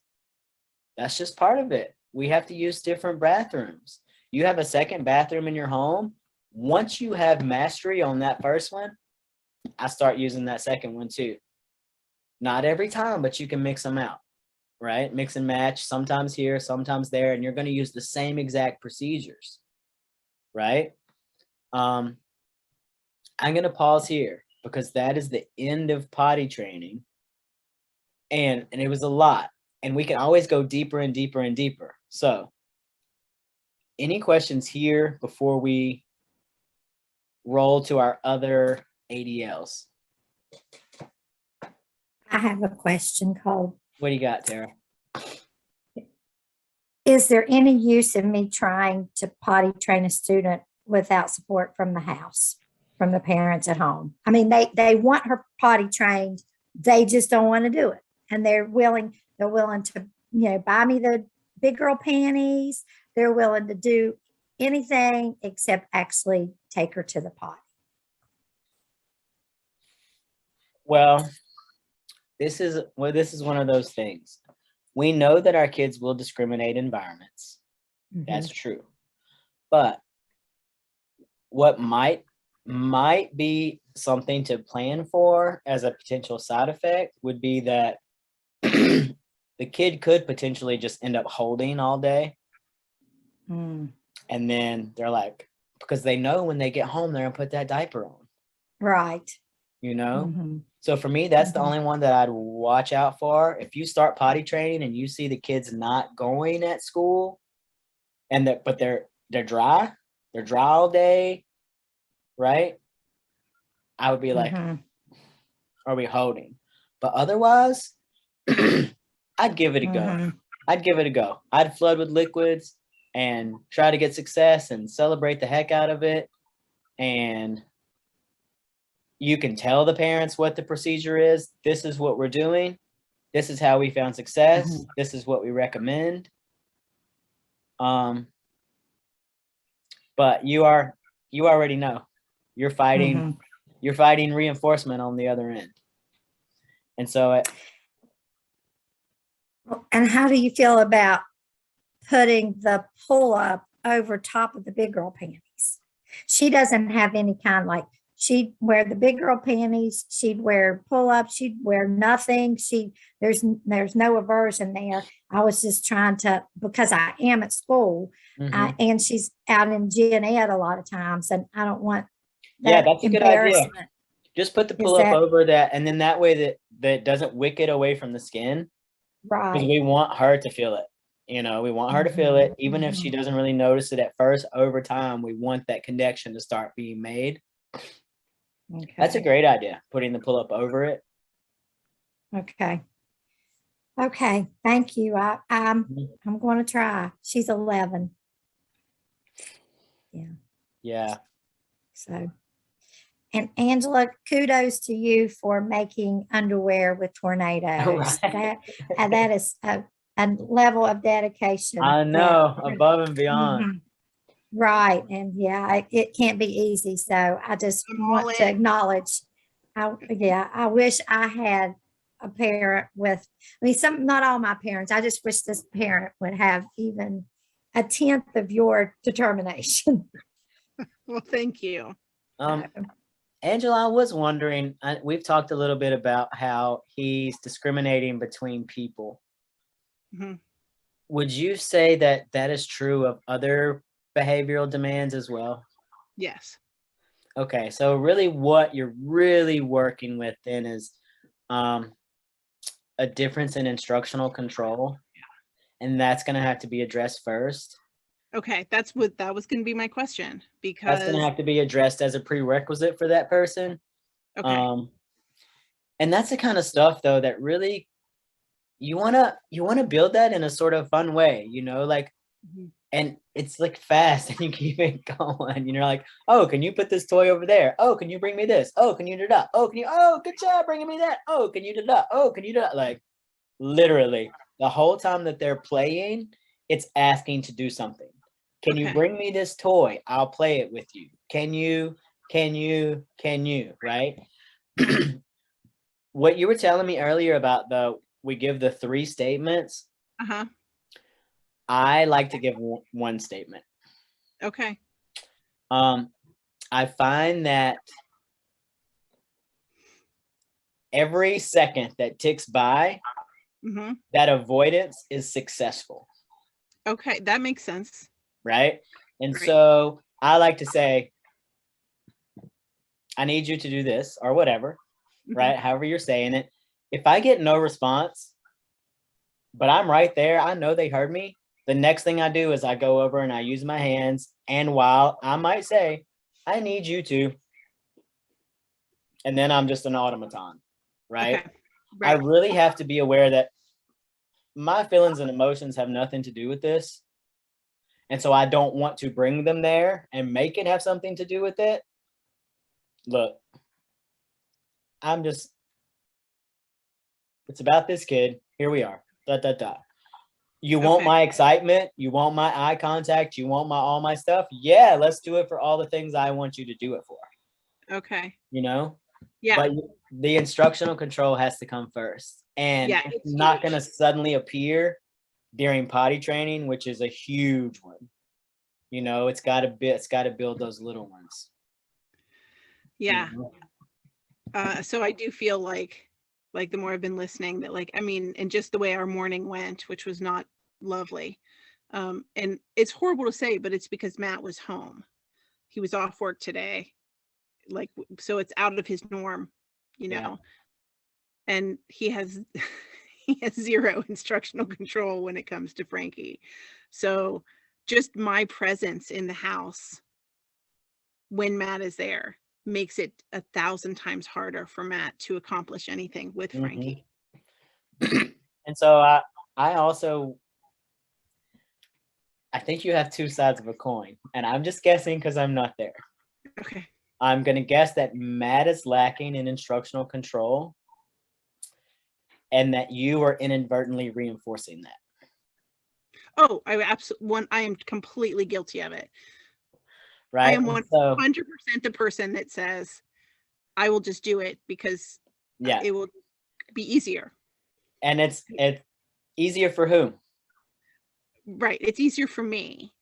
that's just part of it. We have to use different bathrooms. You have a second bathroom in your home. Once you have mastery on that first one, I start using that second one too. Not every time, but you can mix them out, right? Mix and match, sometimes here, sometimes there, and you're going to use the same exact procedures, right? I'm going to pause here because that is the end of potty training. And it was a lot. And we can always go deeper and deeper and deeper. So any questions here before we roll to our other ADLs? I have a question, Cole. What do you got, Tara? Is there any use in me trying to potty train a student without support from the house, from the parents at home? I mean, they want her potty trained. They just don't want to do it. And they're willing to, buy me the big girl panties. They're willing to do anything except actually take her to the potty. Well, this is one of those things. We know that our kids will discriminate environments. Mm-hmm. That's true. But what might be something to plan for as a potential side effect would be that the kid could potentially just end up holding all day. Mm. And then they're like, because they know when they get home, they're going to put that diaper on. Right. Mm-hmm. So for me, that's the only one that I'd watch out for. If you start potty training and you see the kids not going at school but they're dry all day, right? I would be like, are we holding? But otherwise, I'd give it a go. I'd give it a go. I'd flood with liquids and try to get success and celebrate the heck out of it. And you can tell the parents what the procedure is. This is what we're doing. This is how we found success. This is what we recommend. But you already know. You're fighting reinforcement on the other end. And so and how do you feel about putting the pull-up over top of the big girl panties? She doesn't have any kind, like she'd wear the big girl panties, she'd wear pull-ups, she'd wear nothing. There's no aversion there. I was just trying to, because I am at school and she's out in gen ed a lot of times, and I don't want that. Yeah, that's a good idea. Just put the pull-up over that, and then that way that doesn't wick it away from the skin. Right. Because we want her to feel it. We want her to feel it, even if she doesn't really notice it at first. Over time, we want that connection to start being made. Okay. That's a great idea, putting the pull-up over it. Okay. Thank you. I'm going to try. She's 11. Yeah. Yeah. So, and Angela, kudos to you for making underwear with tornadoes. Right. That is a level of dedication. I that know, above and beyond. Mhm. Right. And yeah, it can't be easy. So I just I'm all want to in. acknowledge, I wish I had a parent with, I mean, not all my parents, I just wish this parent would have even a tenth of your determination. Well, thank you. Um, Angela, I was wondering, we've talked a little bit about how he's discriminating between people. Mhm. Would you say that that is true of other behavioral demands as well? Yes. Okay, so really what you're really working with then is um, a difference in instructional control, and that's going to have to be addressed first. Okay, that was going to be my question That's going to because have to be addressed as a prerequisite for that person. okay. And that's the kind of stuff though that really you wanna build that in a sort of fun way, like, Mhm. and it's like fast and you keep it going. You're like, oh, can you put this toy over there? Oh, can you bring me this? Oh, can you do that? Oh, oh, good job bringing me that. Oh, can you do that? Oh, can you do that? Like literally the whole time that they're playing, it's asking to do something. Can you Okay. bring me this toy? I'll play it with you. Can you, right? What you were telling me earlier about we give the 3 statements, Uh-huh. I like to give one statement. Okay. I find that every second that ticks by, Mm-hmm. that avoidance is successful, Okay, that makes sense. right? And Right. so I like to say, I need you to do this or whatever, Mhm. right? However you're saying it. If I get no response, but I'm right there, I know they heard me. The next thing I do is I go over and I use my hands. And while I might say, I need you to, and then I'm just an automaton, right? Okay. I Right. really have to be aware that my feelings and emotions have nothing to do with this. And so I don't want to bring them there and make it have something to do with it. Look, it's about this kid. Here we are. Da, da, da. You want Okay. my excitement? You want my eye contact? You want all my stuff? Yeah, let's do it for all the things I want you to do it for. Okay. Yeah. Yeah. But the instructional control has to come first. And Yeah, it's it's not going to huge. suddenly appear during potty training, which is a huge one. It's got to build those little ones. Yeah. You know? So I do feel like the more I've been listening that I mean, and just the way our morning went, which was not lovely. And it's horrible to say, but it's because Matt was home. He was off work today. So it's out of his norm, you Yeah. know. And he has he has zero instructional control when it comes to Frankie. So just my presence in the house when Matt is there makes it 1,000 times harder for Matt to accomplish anything with Frankie. And so I think you have 2 sides of a coin, and I'm just guessing because I'm not there. Okay. I'm going to guess that Matt is lacking in instructional control and that you are inadvertently reinforcing that. Oh, I am completely guilty of it. I Right. am And so, 100% the person that says, I will just do it because yeah. it will be easier. And it's easier for whom? Right. It's easier for me.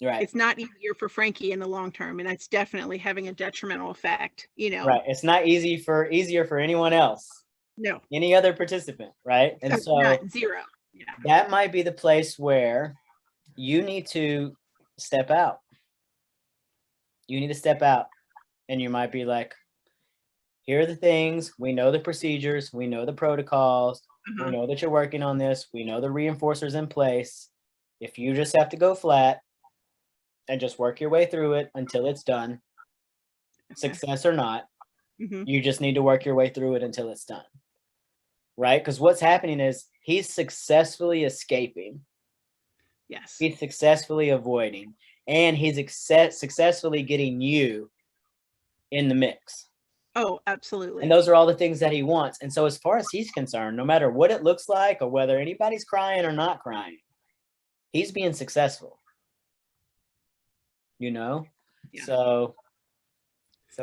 Right. It's not easier for Frankie in the long term, and that's definitely having a detrimental effect, Right. It's not easier for anyone else. No. Any other participant, right? And so not zero. Yeah. that might be the place where you need to step out. You need to step out, and you might be like, here are the things, we know the procedures, we know the protocols, we know that you're working on this, we know the reinforcers in place. If you just have to go flat and just work your way through it until it's done, success or not, you just need to work your way through it until it's done. Right? Because what's happening is he's successfully escaping. Yes. He's successfully avoiding, and he's successfully getting you in the mix. Oh, absolutely. And those are all the things that he wants. And so as far as he's concerned, no matter what it looks like or whether anybody's crying or not crying, he's being successful. You know? Yeah. So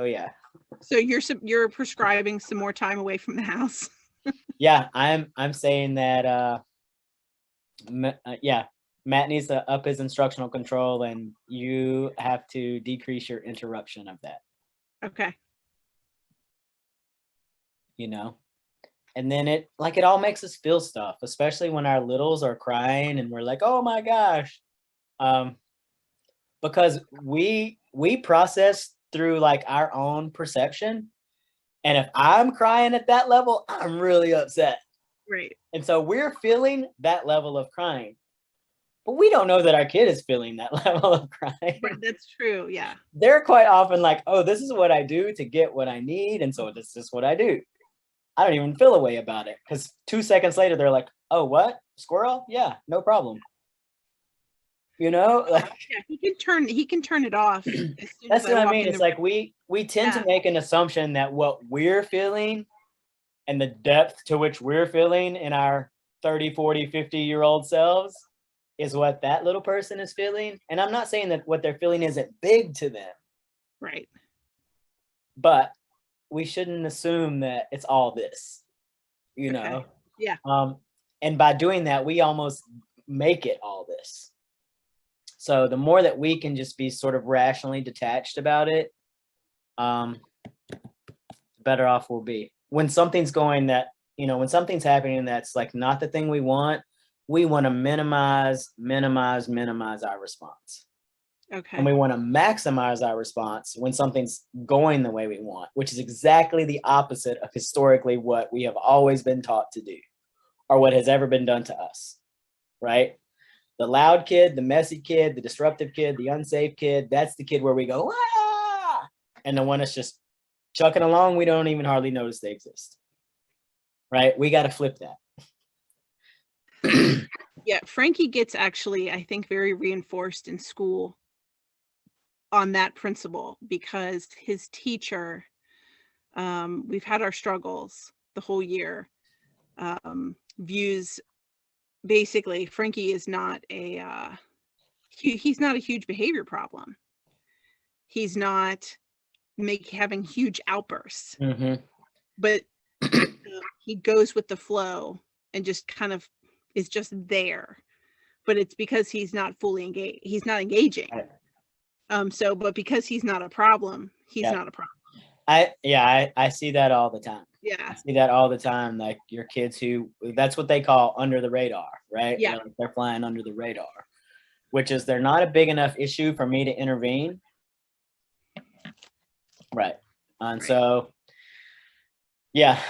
yeah. So you're prescribing some more time away from the house. Yeah, I'm saying that Matt needs to up his instructional control, and you have to decrease your interruption of that, Okay. you know? And then it all makes us feel stuff, especially when our littles are crying and we're like, oh my gosh. Because we process through like our own perception. And if I'm crying at that level, I'm really upset. Right. And so we're feeling that level of crying. But we don't know that our kid is feeling that level of crying. Right. That's true. Yeah. They're quite often like, oh, this is what I do to get what I need. And so this is what I do. I don't even feel a way about it. Because 2 seconds later, they're like, oh, what? Squirrel? Yeah, no problem. You know? Like, yeah, he can turn it off. As soon that's as what I walk mean. in It's the like room. we tend Yeah. to make an assumption that what we're feeling and the depth to which we're feeling in our 30, 40, 50-year-old selves is what that little person is feeling. And I'm not saying that what they're feeling isn't big to them, Right. but we shouldn't assume that it's all this, you Okay. know? Yeah. And by doing that, we almost make it all this. So the more that we can just be sort of rationally detached about it, the better off we'll be. When something's going that, when something's happening that's like not the thing we want to minimize our response. Okay. And we want to maximize our response when something's going the way we want, which is exactly the opposite of historically what we have always been taught to do or what has ever been done to us, right? The loud kid, the messy kid, the disruptive kid, the unsafe kid, that's the kid where we go, ah! And the one that's just chucking along, we don't even hardly notice they exist, right? We got to flip that. Yeah, Frankie gets actually, I think, very reinforced in school on that principle because his teacher, we've had our struggles the whole year, views basically Frankie is not he's not a huge behavior problem. He's not having huge outbursts, Mm-hmm. but he goes with the flow and just kind of is just there. But it's because he's not fully engaged. He's not engaging. Right. But because he's not a problem, he's Yeah. not a problem. I see that all the time. Yeah. I see that all the time. Like your kids who, that's what they call under the radar, right? Yeah. They're flying under the radar, which is they're not a big enough issue for me to intervene. Right. And so, yeah.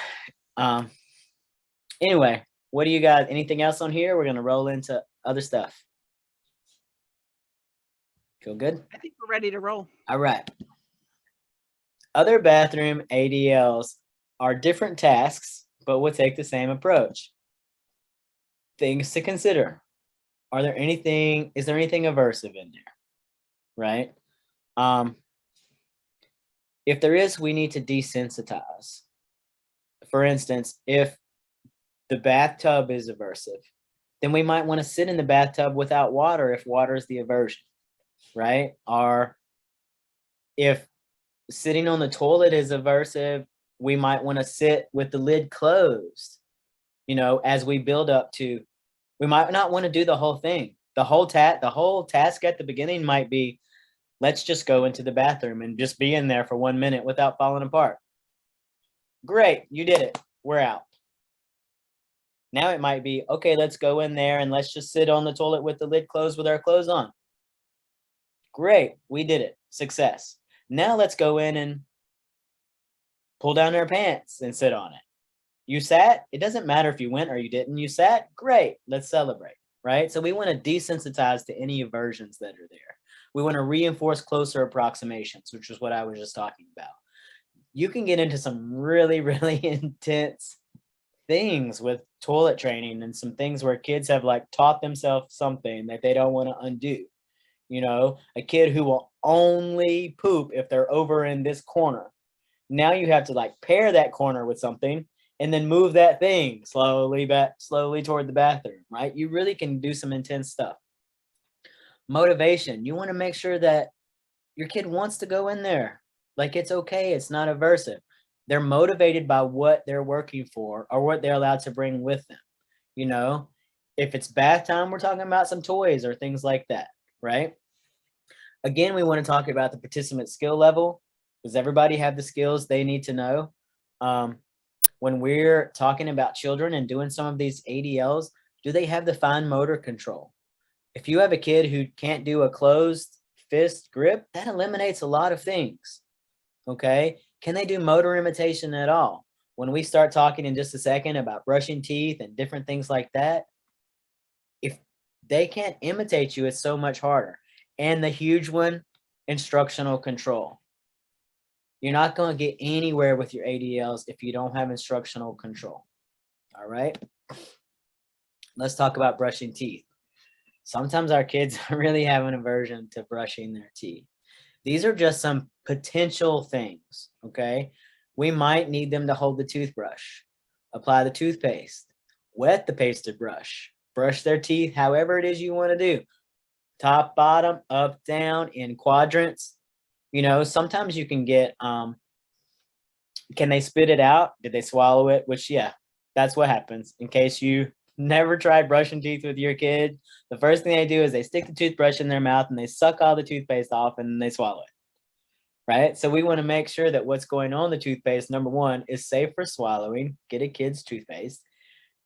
Anyway, what do you got? Anything else on here? We're going to roll into other stuff. Feel good? I think we're ready to roll. All right. Other bathroom ADLs are different tasks, but will take the same approach. Things to consider. Is there anything aversive in there? Right? If there is, we need to desensitize. For instance, if the bathtub is aversive, then we might want to sit in the bathtub without water if water is the aversion, right? Or if sitting on the toilet is aversive, we might want to sit with the lid closed, as we build up to, we might not want to do the whole thing. The whole task at the beginning might be, let's just go into the bathroom and just be in there for 1 minute without falling apart. Great, you did it. We're out. Now it might be, okay, let's go in there and let's just sit on the toilet with the lid closed with our clothes on. Great, we did it. Success. Now let's go in and pull down our pants and sit on it. You sat, it doesn't matter if you went or you didn't. You sat, great, let's celebrate, right? So we want to desensitize to any aversions that are there. We want to reinforce closer approximations, which is what I was just talking about. You can get into some really, really intense things with toilet training and some things where kids have like taught themselves something that they don't want to undo. A kid who will only poop if they're over in this corner. Now you have to like pair that corner with something and then move that thing slowly toward the bathroom, right? You really can do some intense stuff. Motivation. You want to make sure that your kid wants to go in there. Like it's okay. It's not aversive. They're motivated by what they're working for or what they're allowed to bring with them. You know, if it's bath time, we're talking about some toys or things like that, right? Again, we want to talk about the participant skill level. Does everybody have the skills they need to know? When we're talking about children and doing some of these ADLs, do they have the fine motor control? If you have a kid who can't do a closed fist grip, that eliminates a lot of things. Okay. Can they do motor imitation at all? When we start talking in just a second about brushing teeth and different things like that, if they can't imitate you, it's so much harder. And the huge one, instructional control. You're not going to get anywhere with your ADLs if you don't have instructional control. All right. Let's talk about brushing teeth. Sometimes our kids really have an aversion to brushing their teeth. These are just some potential things, okay? We might need them to hold the toothbrush, apply the toothpaste, wet the pasted brush, brush their teeth, however it is you want to do. Top, bottom, up, down, in quadrants. You know, sometimes you can get, can they spit it out? Did they swallow it? Which, yeah, that's what happens. In case you never tried brushing teeth with your kid, the first thing they do is they stick the toothbrush in their mouth and they suck all the toothpaste off and they swallow it, right? So we want to make sure that what's going on the toothpaste, number one, is safe for swallowing. Get a kid's toothpaste.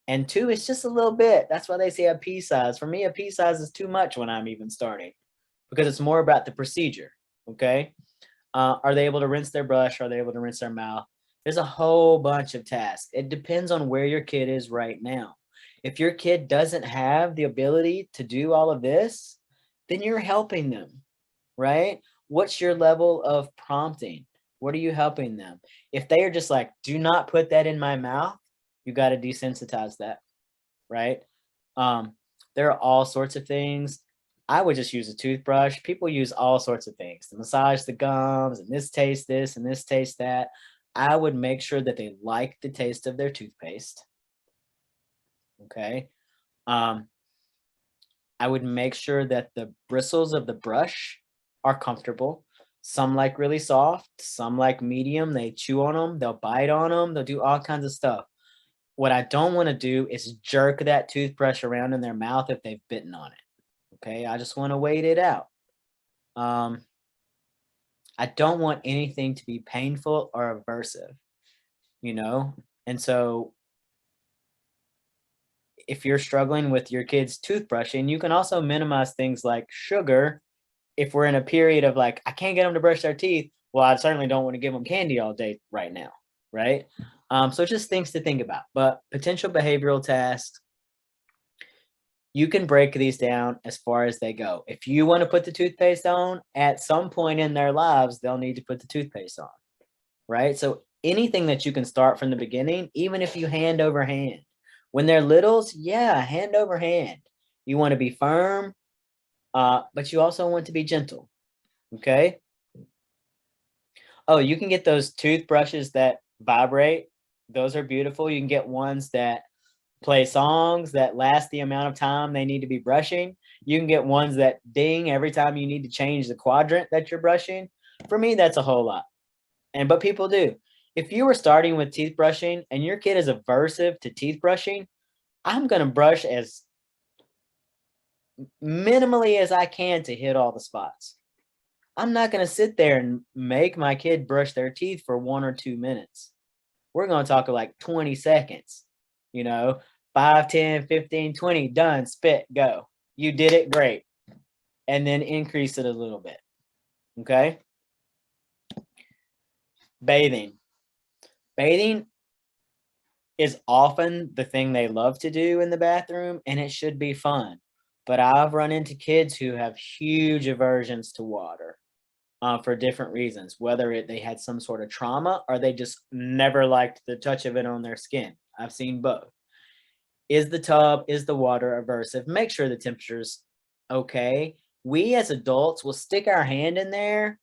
And two, it's just a little bit. That's why they say a pea size. For me, a pea size is too much when I'm even starting because it's more about the procedure, okay? Are they able to rinse their brush? Are they able to rinse their mouth? There's a whole bunch of tasks. It depends on where your kid is right now. If your kid doesn't have the ability to do all of this, then you're helping them, right? What's your level of prompting? What are you helping them? If they are just like, do not put that in my mouth, you got to desensitize that, right? There are all sorts of things. I would just use a toothbrush. People use all sorts of things to massage the gums and this taste this and this taste that. I would make sure that they like the taste of their toothpaste. Okay. I would make sure that the bristles of the brush are comfortable. Some like really soft, some like medium. They chew on them, they'll bite on them, they'll do all kinds of stuff. What I don't want to do is jerk that toothbrush around in their mouth if they've bitten on it. Okay, I just want to wait it out. I don't want anything to be painful or aversive, you know? And so if you're struggling with your kids toothbrushing, you can also minimize things like sugar. If we're in a period of like, I can't get them to brush their teeth, well, I certainly don't want to give them candy all day right now, right? So just things to think about. But potential behavioral tasks, you can break these down as far as they go. If you want to put the toothpaste on, at some point in their lives, they'll need to put the toothpaste on, right? So anything that you can start from the beginning, even if you hand over hand. When they're littles, yeah, hand over hand. You want to be firm, but you also want to be gentle, okay? Oh, you can get those toothbrushes that vibrate. Those are beautiful. You can get ones that play songs that last the amount of time they need to be brushing. You can get ones that ding every time you need to change the quadrant that you're brushing. For me, that's a whole lot. But people do. If you were starting with teeth brushing and your kid is aversive to teeth brushing, I'm going to brush as minimally as I can to hit all the spots. I'm not going to sit there and make my kid brush their teeth for 1 or 2 minutes. We're going to talk like 20 seconds, 5, 10, 15, 20, done, spit, go. You did it, great. And then increase it a little bit, okay? Bathing. Bathing is often the thing they love to do in the bathroom, and it should be fun. But I've run into kids who have huge aversions to water for different reasons, whether they had some sort of trauma or they just never liked the touch of it on their skin. I've seen both. Is the tub, is the water aversive? Make sure the temperature's okay. we as adults will stick our hand in there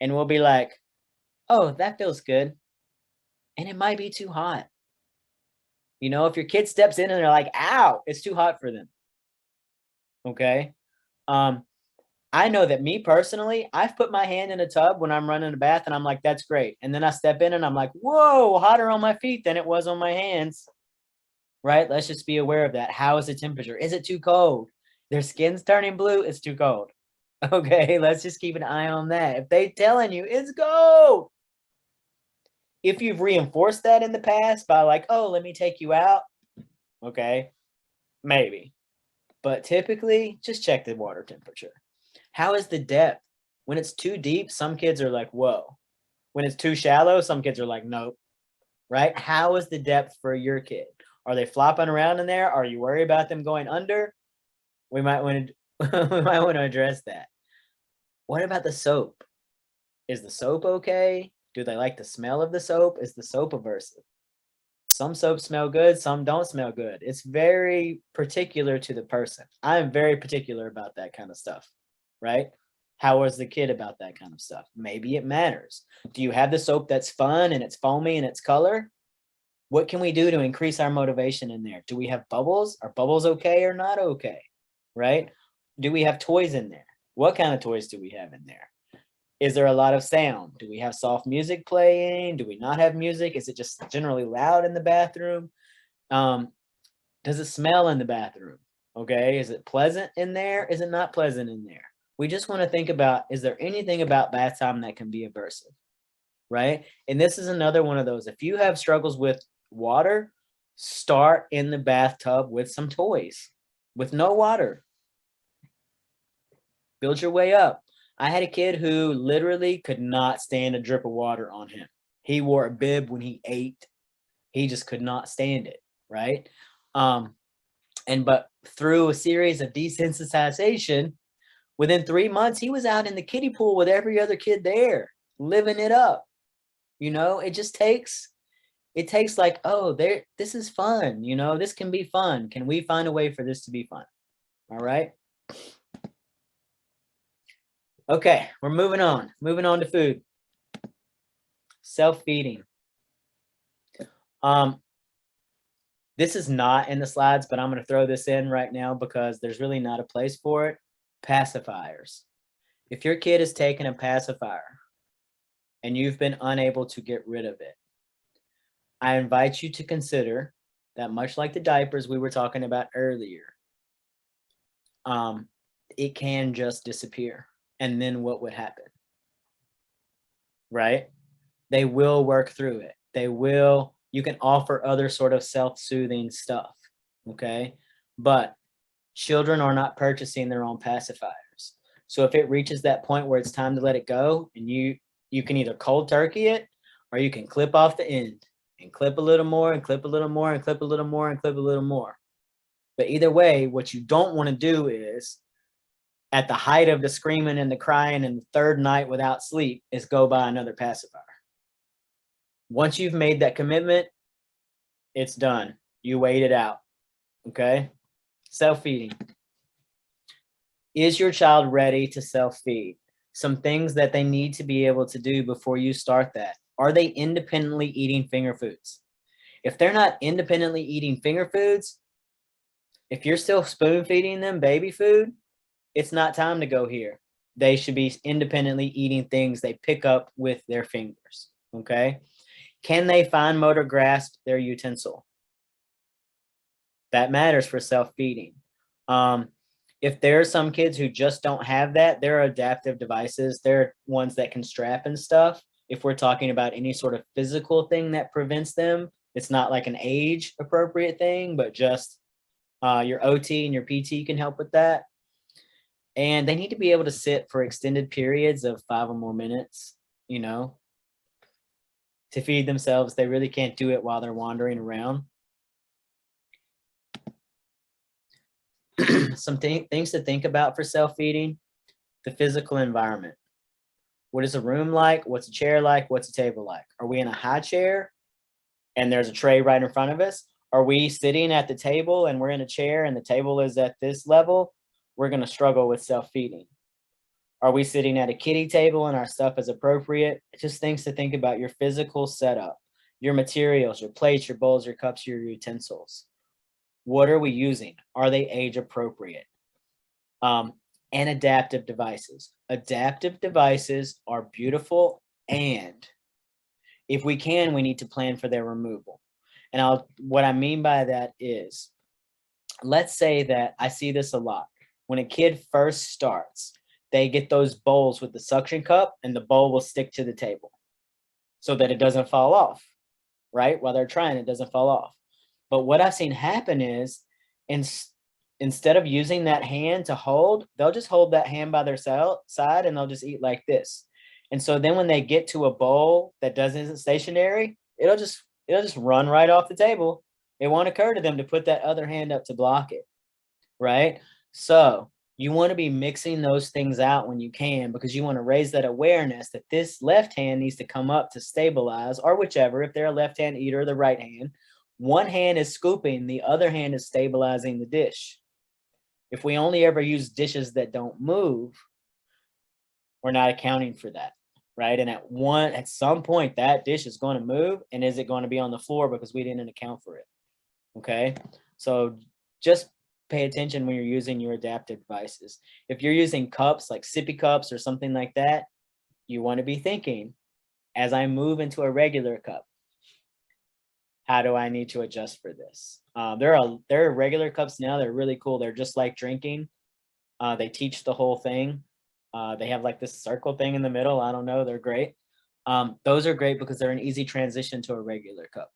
and we'll be like, oh, that feels good. And it might be too hot. You know, if your kid steps in and they're like, ow, it's too hot for them. Okay. I know that me personally, I've put my hand in a tub when I'm running a bath and I'm like, that's great. And then I step in and I'm like, whoa, hotter on my feet than it was on my hands. Right? Let's just be aware of that. How is the temperature? Is it too cold? Their skin's turning blue. It's too cold. Okay. Let's just keep an eye on that. If they telling you it's cold, if you've reinforced that in the past by like, oh, let me take you out. Okay. Maybe. But typically just check the water temperature. How is the depth? When it's too deep, some kids are like, whoa. When it's too shallow, some kids are like, nope. Right? How is the depth for your kid? Are they flopping around in there? Are you worried about them going under? We might want to we might want to address that. What about the soap? Is the soap okay? Do they like the smell of the soap? Is the soap aversive? Some soaps smell good, some don't smell good. It's very particular to the person. I'm very particular about that kind of stuff, right? How is the kid about that kind of stuff? Maybe it matters. Do you have the soap that's fun and it's foamy and it's color? What can we do to increase our motivation in there? Do we have bubbles? Are bubbles okay or not okay, right? Do we have toys in there? What kind of toys do we have in there? Is there a lot of sound? Do we have soft music playing? Do we not have music? Is it just generally loud in the bathroom? Does it smell in the bathroom? Okay, is it pleasant in there? Is it not pleasant in there? We just want to think about, is there anything about bath time that can be aversive, right? And this is another one of those. If you have struggles with water, start in the bathtub with some toys. With no water, build your way up. I had a kid who literally could not stand a drip of water on him. He wore a bib when he ate. He just could not stand it, right? But through a series of desensitization, within 3 months, he was out in the kiddie pool with every other kid there, living it up. You know, it takes like, oh, this is fun. You know, this can be fun. Can we find a way for this to be fun? All right. Okay, we're moving on to food. Self-feeding. This is not in the slides, but I'm going to throw this in right now because there's really not a place for it. Pacifiers. If your kid is taking a pacifier and you've been unable to get rid of it, I invite you to consider that, much like the diapers we were talking about earlier, it can just disappear. And then what would happen? Right? They will work through it. You can offer other sort of self-soothing stuff. Okay. But children are not purchasing their own pacifiers. So if it reaches that point where it's time to let it go, and you can either cold turkey it, or you can clip off the end and clip a little more and clip a little more and clip a little more and clip a little more. But either way, what you don't want to do is, at the height of the screaming and the crying and the third night without sleep, is go buy another pacifier. Once you've made that commitment, it's done. You wait it out. Okay? Self-feeding. Is your child ready to self-feed? Some things that they need to be able to do before you start that. Are they independently eating finger foods? If they're not independently eating finger foods, if you're still spoon feeding them baby food, it's not time to go here. They should be independently eating things they pick up with their fingers. Okay? Can they fine motor grasp their utensil? That matters for self-feeding. If there are some kids who just don't have that, there are adaptive devices. There are ones that can strap and stuff. If we're talking about any sort of physical thing that prevents them, it's not like an age appropriate thing, but just your OT and your PT can help with that. And they need to be able to sit for extended periods of 5 or more minutes, you know, to feed themselves. They really can't do it while they're wandering around. Some things to think about for self-feeding: the physical environment. What is a room like? What's a chair like? What's a table like? Are we in a high chair and there's a tray right in front of us? Are we sitting at the table and we're in a chair and the table is at this level? we're going to struggle with self-feeding. Are we sitting at a kiddie table and our stuff is appropriate? Just things to think about: your physical setup, your materials, your plates, your bowls, your cups, your utensils. What are we using? Are they age appropriate? And adaptive devices. Adaptive devices are beautiful, and if we can, we need to plan for their removal. And what I mean by that is, let's say that I see this a lot. When a kid first starts, they get those bowls with the suction cup, and the bowl will stick to the table so that it doesn't fall off, right? While they're trying, it doesn't fall off. But what I've seen happen is, instead of using that hand to hold, they'll just hold that hand by their side and they'll just eat like this. And so then when they get to a bowl that isn't stationary, it'll just run right off the table. It won't occur to them to put that other hand up to block it, right? So you want to be mixing those things out when you can, because you want to raise that awareness that this left hand needs to come up to stabilize, or whichever, if they're a left hand eater or the right hand. One hand is scooping, the other hand is stabilizing the dish. If we only ever use dishes that don't move, we're not accounting for that, right? And at some point, that dish is going to move, and is it going to be on the floor because we didn't account for it? Okay, so just pay attention when you're using your adaptive devices. If you're using cups like sippy cups or something like that, you want to be thinking, as I move into a regular cup, how do I need to adjust for this? There are regular cups now. They're really cool. They're just like drinking. They teach the whole thing. They have like this circle thing in the middle. I don't know. They're great. Those are great because they're an easy transition to a regular cup.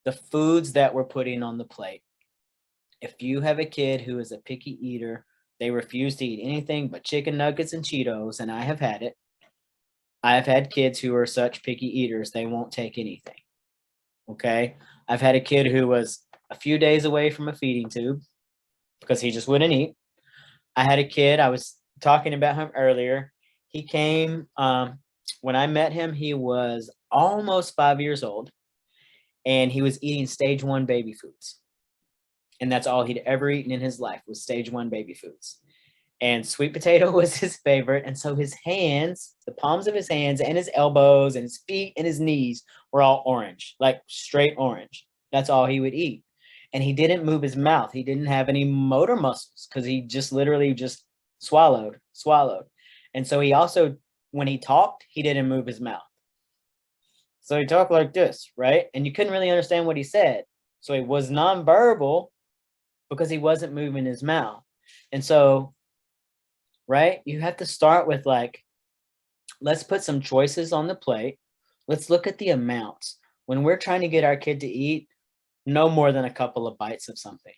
The foods that we're putting on the plate. If you have a kid who is a picky eater, they refuse to eat anything but chicken nuggets and Cheetos, and I have had it. I have had kids who are such picky eaters, they won't take anything. Okay. I've had a kid who was a few days away from a feeding tube because he just wouldn't eat. I had a kid, I was talking about him earlier. He came, when I met him, he was almost 5 years old, and he was eating stage 1 baby foods. And that's all he'd ever eaten in his life, was stage 1 baby foods. And sweet potato was his favorite. And so his hands, the palms of his hands and his elbows and his feet and his knees were all orange, like straight orange. That's all he would eat. And he didn't move his mouth. He didn't have any motor muscles because he just literally just swallowed. And so he also, when he talked, he didn't move his mouth. So he talked like this, right? And you couldn't really understand what he said. So he was nonverbal because he wasn't moving his mouth. And so, right, you have to start with like, let's put some choices on the plate. Let's look at the amounts. When we're trying to get our kid to eat, no more than a couple of bites of something.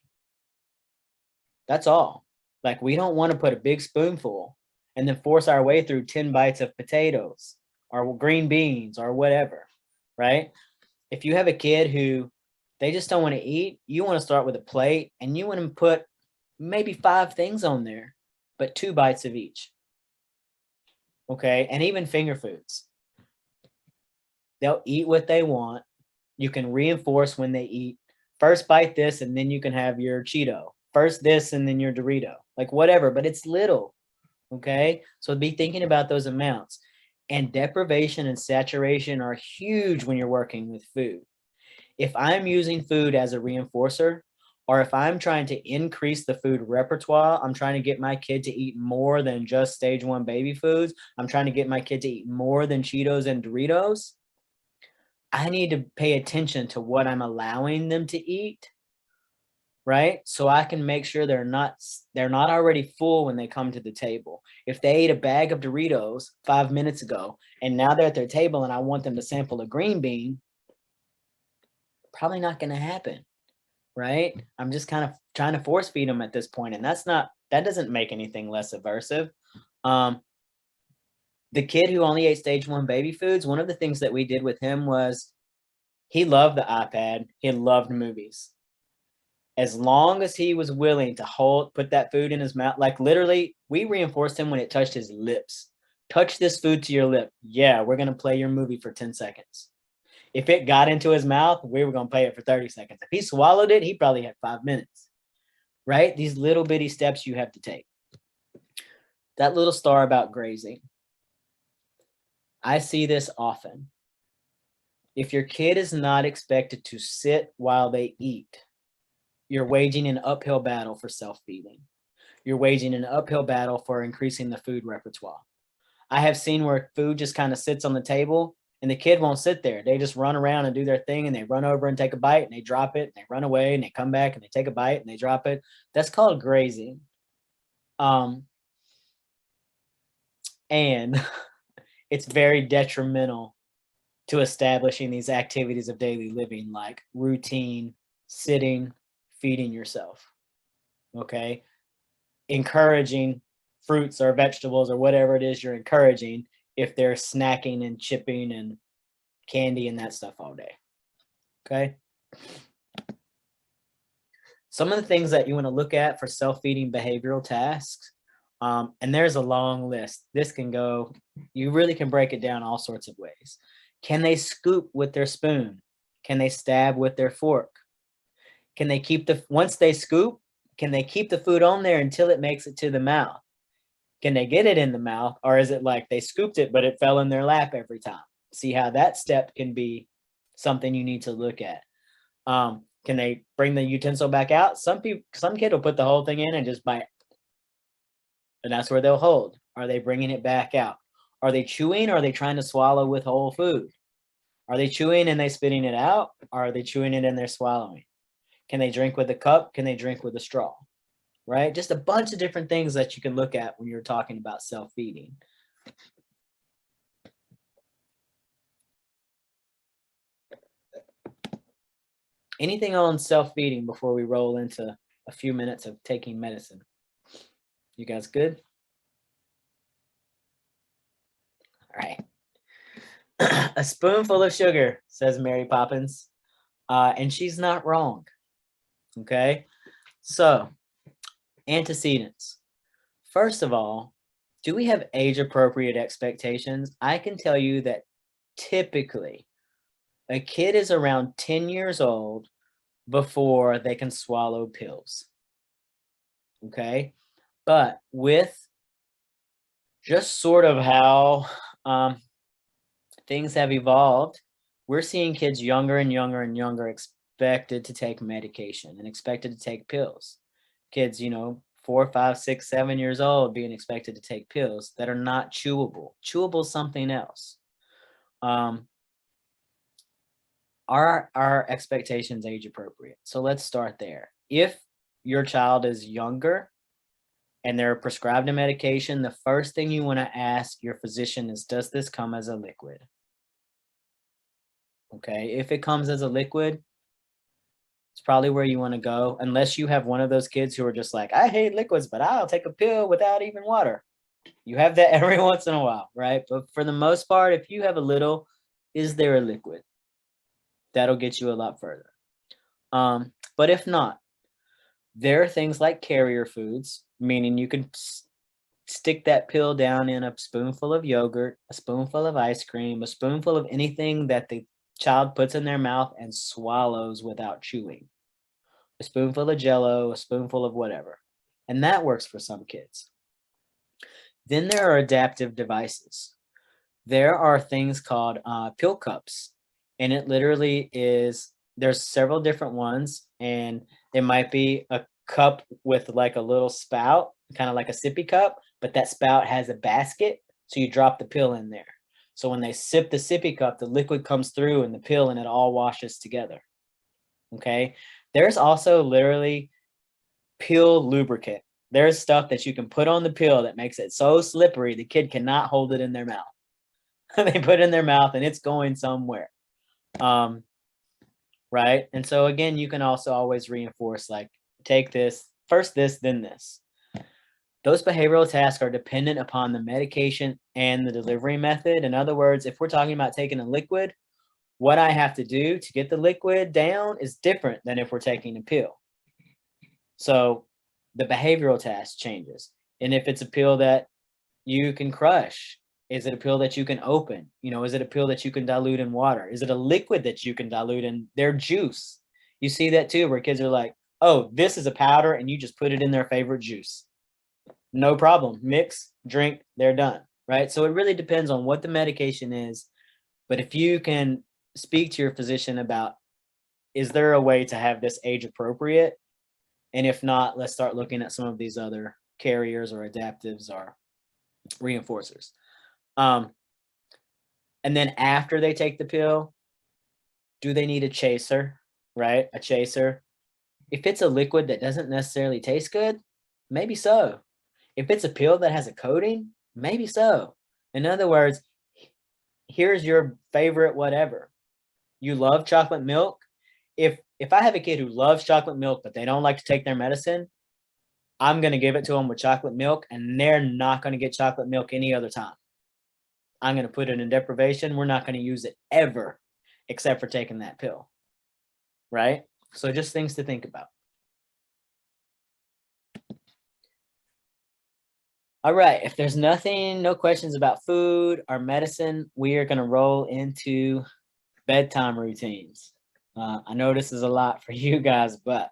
That's all. Like, we don't want to put a big spoonful and then force our way through 10 bites of potatoes or green beans or whatever, right? If you have a kid who they just don't want to eat, you want to start with a plate and you want to put maybe 5 things on there, but 2 bites of each. Okay, and even finger foods. They'll eat what they want. You can reinforce when they eat. First bite this, and then you can have your Cheeto. First this, and then your Dorito. Like whatever, but it's little. Okay, so be thinking about those amounts. And deprivation and saturation are huge when you're working with food. If I'm using food as a reinforcer, or if I'm trying to increase the food repertoire, I'm trying to get my kid to eat more than just stage 1 baby foods. I'm trying to get my kid to eat more than Cheetos and Doritos. I need to pay attention to what I'm allowing them to eat, right? So I can make sure they're not already full when they come to the table. If they ate a bag of Doritos 5 minutes ago, and now they're at their table and I want them to sample a green bean, probably not going to happen, right? I'm just kind of trying to force feed them at this point, and that doesn't make anything less aversive. The kid who only ate stage 1 baby foods, one of the things that we did with him was he loved the iPad. He loved movies. As long as he was willing to put that food in his mouth, like literally, we reinforced him when it touched his lips. Touch this food to your lip. Yeah, we're going to play your movie for 10 seconds. If it got into his mouth, we were going to play it for 30 seconds. If he swallowed it, he probably had 5 minutes. right? These little bitty steps you have to take. That little star about grazing. I see this often. If your kid is not expected to sit while they eat, you're waging an uphill battle for self-feeding. You're waging an uphill battle for increasing the food repertoire. I have seen where food just kind of sits on the table and the kid won't sit there. They just run around and do their thing, and they run over and take a bite and they drop it and they run away and they come back and they take a bite and they drop it. That's called grazing. And it's very detrimental to establishing these activities of daily living, like routine, sitting, feeding yourself. Okay. Encouraging fruits or vegetables or whatever it is you're encouraging if they're snacking and chipping and candy and that stuff all day. Okay. Some of the things that you want to look at for self-feeding behavioral tasks, and there's a long list. This can go, you really can break it down all sorts of ways. Can they scoop with their spoon? Can they stab with their fork? Can they keep once they scoop, can they keep the food on there until it makes it to the mouth? Can they get it in the mouth, or is it like they scooped it, but it fell in their lap every time? See how that step can be something you need to look at. Can they bring the utensil back out? Some kid will put the whole thing in and just bite. And that's where they'll hold. Are they bringing it back out? Are they chewing, or are they trying to swallow with whole food? Are they chewing and they spitting it out? Or are they chewing it and they're swallowing? Can they drink with a cup? Can they drink with a straw? Right? Just a bunch of different things that you can look at when you're talking about self-feeding. Anything on self-feeding before we roll into a few minutes of taking medicine? You guys good? All right. A spoonful of sugar, says Mary Poppins. And she's not wrong. Okay. So, antecedents. First of all, do we have age-appropriate expectations? I can tell you that typically a kid is around 10 years old before they can swallow pills. Okay. But with just sort of how things have evolved, we're seeing kids younger and younger and younger expected to take medication and expected to take pills. Kids, 4, 5, 6, 7 years old being expected to take pills that are not chewable. Chewable is something else. Are our expectations age appropriate? So let's start there. If your child is younger and they're prescribed a medication, the first thing you want to ask your physician is, does this come as a liquid? Okay, if it comes as a liquid, it's probably where you want to go, unless you have one of those kids who are just like, I hate liquids, but I'll take a pill without even water. You have that every once in a while, right? But for the most part, if you have a little, is there a liquid? That'll get you a lot further. But if not, there are things like carrier foods, meaning you can stick that pill down in a spoonful of yogurt, a spoonful of ice cream, a spoonful of anything that the child puts in their mouth and swallows without chewing. A spoonful of Jello, a spoonful of whatever. And that works for some kids. Then there are adaptive devices. There are things called pill cups. And it literally is, there's several different ones, and it might be a cup with like a little spout, kind of like a sippy cup, but that spout has a basket. So you drop the pill in there. So when they sip the sippy cup, the liquid comes through and the pill, and it all washes together. Okay. There's also literally pill lubricant. There's stuff that you can put on the pill that makes it so slippery the kid cannot hold it in their mouth. They put it in their mouth and it's going somewhere. Right. And so again, you can also always reinforce, like, take this, first this, then this. Those behavioral tasks are dependent upon the medication and the delivery method. In other words, if we're talking about taking a liquid, what I have to do to get the liquid down is different than if we're taking a pill. So the behavioral task changes. And if it's a pill that you can crush, is it a pill that you can open? Is it a pill that you can dilute in water? Is it a liquid that you can dilute in their juice? You see that too, where kids are like, Oh, this is a powder and you just put it in their favorite juice. No problem. Mix, drink, they're done, right? So it really depends on what the medication is. But if you can speak to your physician about, is there a way to have this age appropriate? And if not, let's start looking at some of these other carriers or adaptives or reinforcers. And then after they take the pill, do they need a chaser, right? A chaser. If it's a liquid that doesn't necessarily taste good, maybe so. If it's a pill that has a coating, maybe so. In other words, here's your favorite whatever. You love chocolate milk. If I have a kid who loves chocolate milk, but they don't like to take their medicine, I'm going to give it to them with chocolate milk, and they're not going to get chocolate milk any other time. I'm going to put it in deprivation. We're not going to use it ever, except for taking that pill, right? So just things to think about. All right, if there's no questions about food or medicine, we are going to roll into bedtime routines. I know this is a lot for you guys, but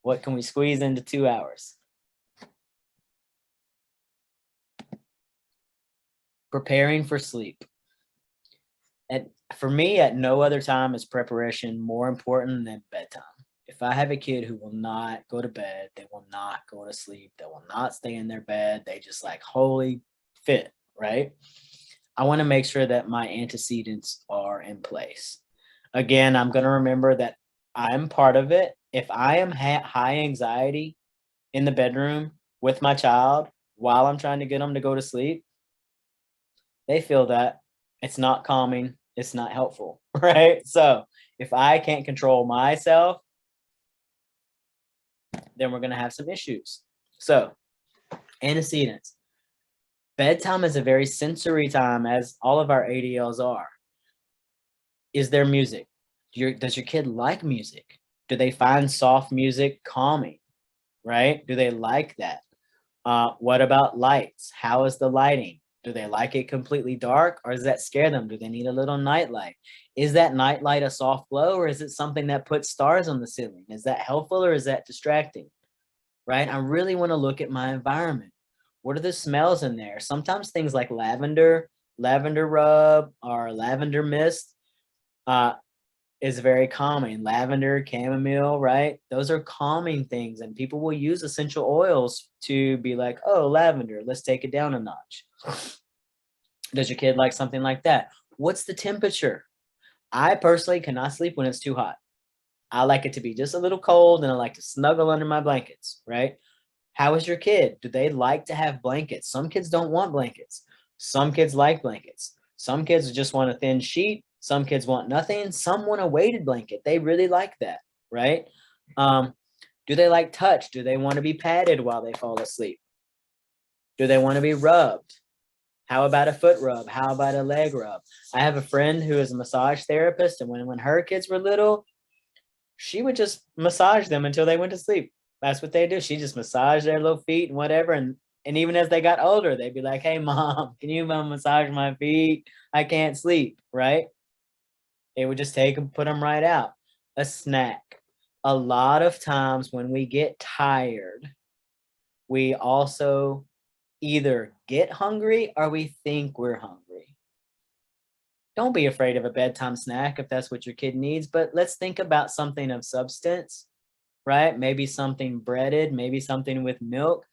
what can we squeeze into 2 hours? Preparing for sleep. For me, at no other time is preparation more important than bedtime. If I have a kid who will not go to bed, they will not go to sleep, they will not stay in their bed, they just like wholly fit, right? I want to make sure that my antecedents are in place. Again, I'm going to remember that I'm part of it. If I am high anxiety in the bedroom with my child while I'm trying to get them to go to sleep, they feel that it's not calming, it's not helpful, right? So if I can't control myself, then we're going to have some issues. So antecedents. Bedtime is a very sensory time, as all of our ADLs are. Is there music? Does your kid like music? Do they find soft music calming, right? Do they like that? What about lights? How is the lighting? Do they like it completely dark, or does that scare them? Do they need a little night light? Is that night light a soft glow, or is it something that puts stars on the ceiling? Is that helpful or is that distracting? Right? I really want to look at my environment. What are the smells in there? Sometimes things like lavender rub, or lavender mist is very calming. Lavender, chamomile, right? Those are calming things, and people will use essential oils to be like, oh, lavender, let's take it down a notch. Does your kid like something like that? What's the temperature? I personally cannot sleep when it's too hot. I like it to be just a little cold, and I like to snuggle under my blankets, right? How is your kid? Do they like to have blankets? Some kids don't want blankets. Some kids like blankets. Some kids just want a thin sheet. Some kids want nothing. Some want a weighted blanket. They really like that, right? Do they like touch? Do they want to be patted while they fall asleep? Do they want to be rubbed? How about a foot rub? How about a leg rub? I have a friend who is a massage therapist, and when her kids were little, she would just massage them until they went to sleep. That's what they do. She just massaged their little feet and whatever. And even as they got older, they'd be like, hey, mom, can you massage my feet? I can't sleep, right? It would just take them, put them right out. A snack. A lot of times when we get tired, we also either get hungry or we think we're hungry. Don't be afraid of a bedtime snack if that's what your kid needs, but let's think about something of substance, right? Maybe something breaded, maybe something with milk,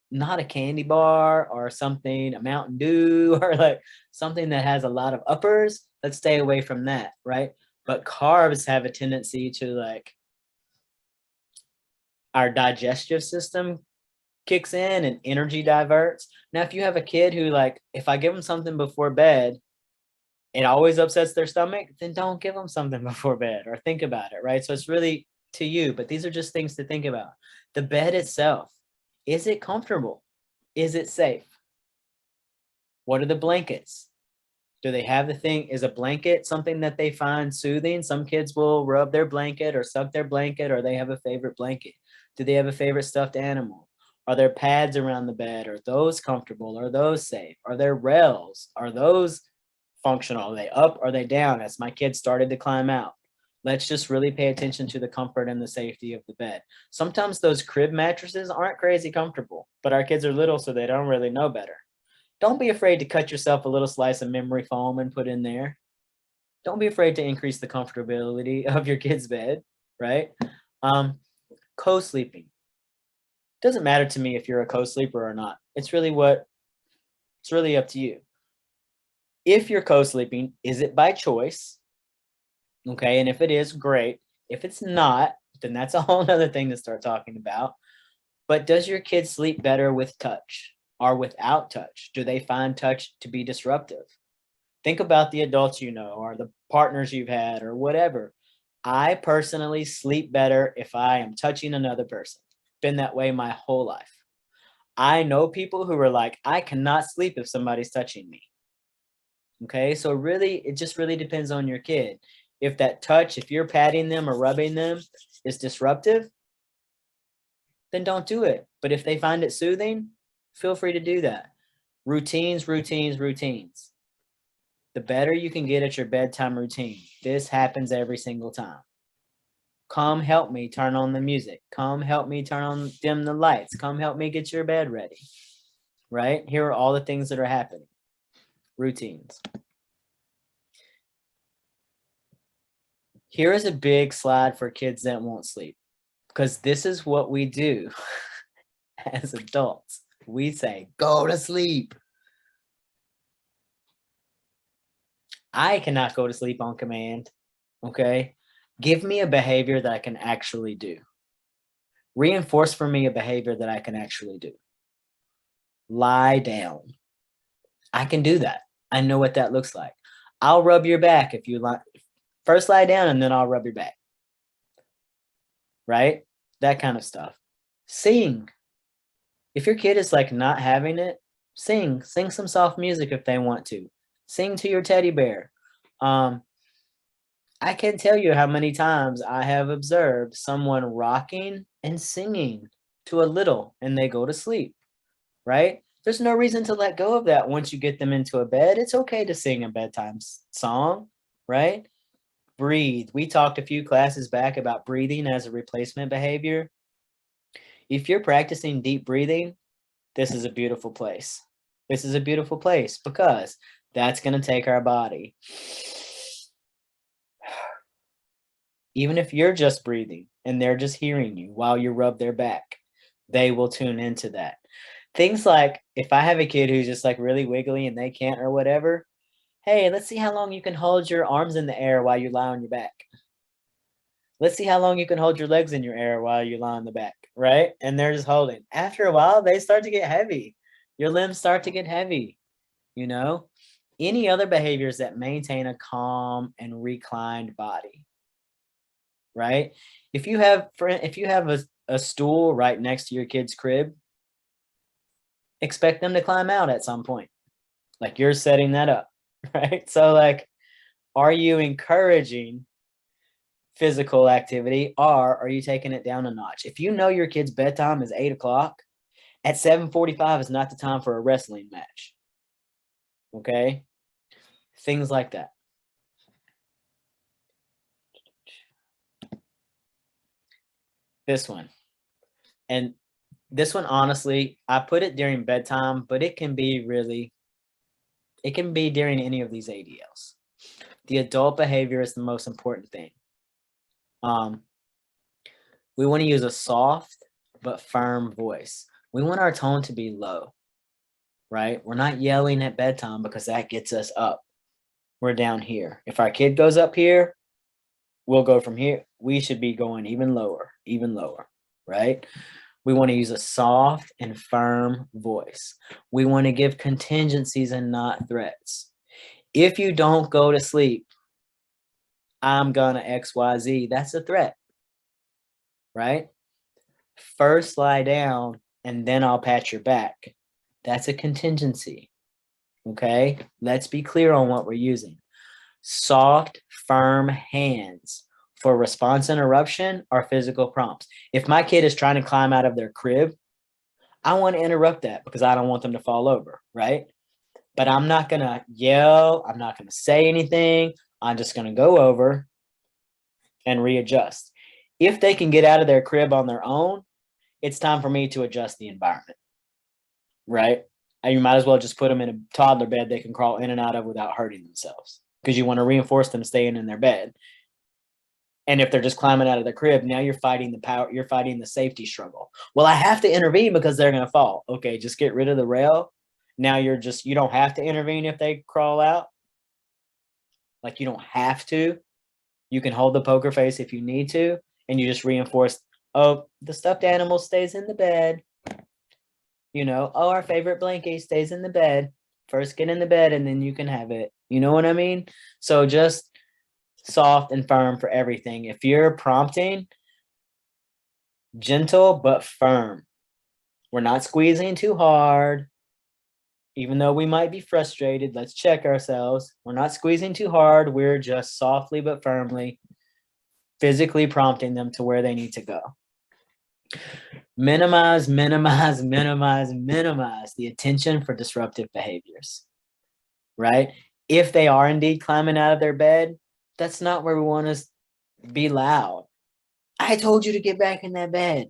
not a candy bar or something, a Mountain Dew, or like something that has a lot of uppers. Let's stay away from that, right? But carbs have a tendency to, like, our digestive system kicks in and energy diverts. Now, if you have a kid who, like, if I give them something before bed, it always upsets their stomach, then don't give them something before bed, or think about it, right? So it's really to you, but these are just things to think about. The bed itself, is it comfortable? Is it safe? What are the blankets? Do they have the thing? Is a blanket something that they find soothing? Some kids will rub their blanket or suck their blanket, or they have a favorite blanket. Do they have a favorite stuffed animal? Are there pads around the bed? Are those comfortable? Are those safe? Are there rails? Are those functional? Are they up? Are they down? As my kids started to climb out, Let's just really pay attention to the comfort and the safety of the bed. Sometimes those crib mattresses aren't crazy comfortable, but our kids are little, so they don't really know better. Don't be afraid to cut yourself a little slice of memory foam and put in there. Don't be afraid to increase the comfortability of your kid's bed, right? Co-sleeping. Doesn't matter to me if you're a co-sleeper or not. It's really up to you. If you're co-sleeping, is it by choice? Okay, and if it is, great. If it's not, then that's a whole other thing to start talking about. But does your kid sleep better with touch or without touch? Do they find touch to be disruptive? Think about the adults you know or the partners you've had or whatever. I personally sleep better if I am touching another person. Been that way my whole life. I know people who are like, I cannot sleep if somebody's touching me. Okay, so really, it just really depends on your kid. If that touch, if you're patting them or rubbing them is disruptive, then don't do it. But if they find it soothing, feel free to do that. Routines, routines, routines. The better you can get at your bedtime routine. This happens every single time. Come help me turn on the music. Come help me dim the lights. Come help me get your bed ready. Right? Here are all the things that are happening. Routines. Here is a big slide for kids that won't sleep, because this is what we do as adults. We say, go to sleep. I cannot go to sleep on command, okay? Give me a behavior that I can actually do. Reinforce for me a behavior that I can actually do. Lie down. I can do that. I know what that looks like. I'll rub your back if you like. First lie down and then I'll rub your back. Right? That kind of stuff. Sing. If your kid is like not having it, sing. Sing some soft music if they want to. Sing to your teddy bear. I can't tell you how many times I have observed someone rocking and singing to a little and they go to sleep, right? There's no reason to let go of that once you get them into a bed. It's okay to sing a bedtime song, right? Breathe. We talked a few classes back about breathing as a replacement behavior. If you're practicing deep breathing, this is a beautiful place. This is a beautiful place because that's going to take our body. Even if you're just breathing and they're just hearing you while you rub their back, they will tune into that. Things like if I have a kid who's just like really wiggly and they can't or whatever, hey, let's see how long you can hold your arms in the air while you lie on your back. Let's see how long you can hold your legs in your air while you lie on the back, right? And they're just holding. After a while, they start to get heavy. Your limbs start to get heavy, you know? Any other behaviors that maintain a calm and reclined body, right? If you have a stool right next to your kid's crib, expect them to climb out at some point. Like you're setting that up, right? So like, are you encouraging physical activity or are you taking it down a notch? If you know your kid's bedtime is 8 o'clock, at 7:45 is not the time for a wrestling match. Okay? Things like that. This one. And this one, honestly, I put it during bedtime, but it can be during any of these ADLs. The adult behavior is the most important thing. We want to use a soft but firm voice. We want our tone to be low, right? We're not yelling at bedtime because that gets us up. We're down here. If our kid goes up here, we'll go from here. We should be going even lower, right? We want to use a soft and firm voice. We want to give contingencies and not threats. If you don't go to sleep, I'm gonna XYZ. That's a threat, right? First lie down and then I'll pat your back. That's a contingency, okay? Let's be clear on what we're using. Soft, firm hands for response interruption or physical prompts. If my kid is trying to climb out of their crib, I want to interrupt that because I don't want them to fall over, right? But I'm not gonna yell, I'm not gonna say anything. I'm just gonna go over, and readjust. If they can get out of their crib on their own, it's time for me to adjust the environment, right? And you might as well just put them in a toddler bed they can crawl in and out of without hurting themselves, because you want to reinforce them staying in their bed. And if they're just climbing out of the crib, now you're fighting the power, you're fighting the safety struggle. Well, I have to intervene because they're going to fall. Okay, just get rid of the rail. Now you don't have to intervene if they crawl out. Like, you don't have to. You can hold the poker face if you need to, and you just reinforce, oh, the stuffed animal stays in the bed. Oh, our favorite blankie stays in the bed. First get in the bed and then you can have it. You know what I mean? So just soft and firm for everything. If you're prompting, gentle but firm. We're not squeezing too hard. Even though we might be frustrated, let's check ourselves. We're not squeezing too hard. We're just softly but firmly, physically prompting them to where they need to go. Minimize the attention for disruptive behaviors, right? If they are indeed climbing out of their bed, that's not where we want to be loud. I told you to get back in that bed,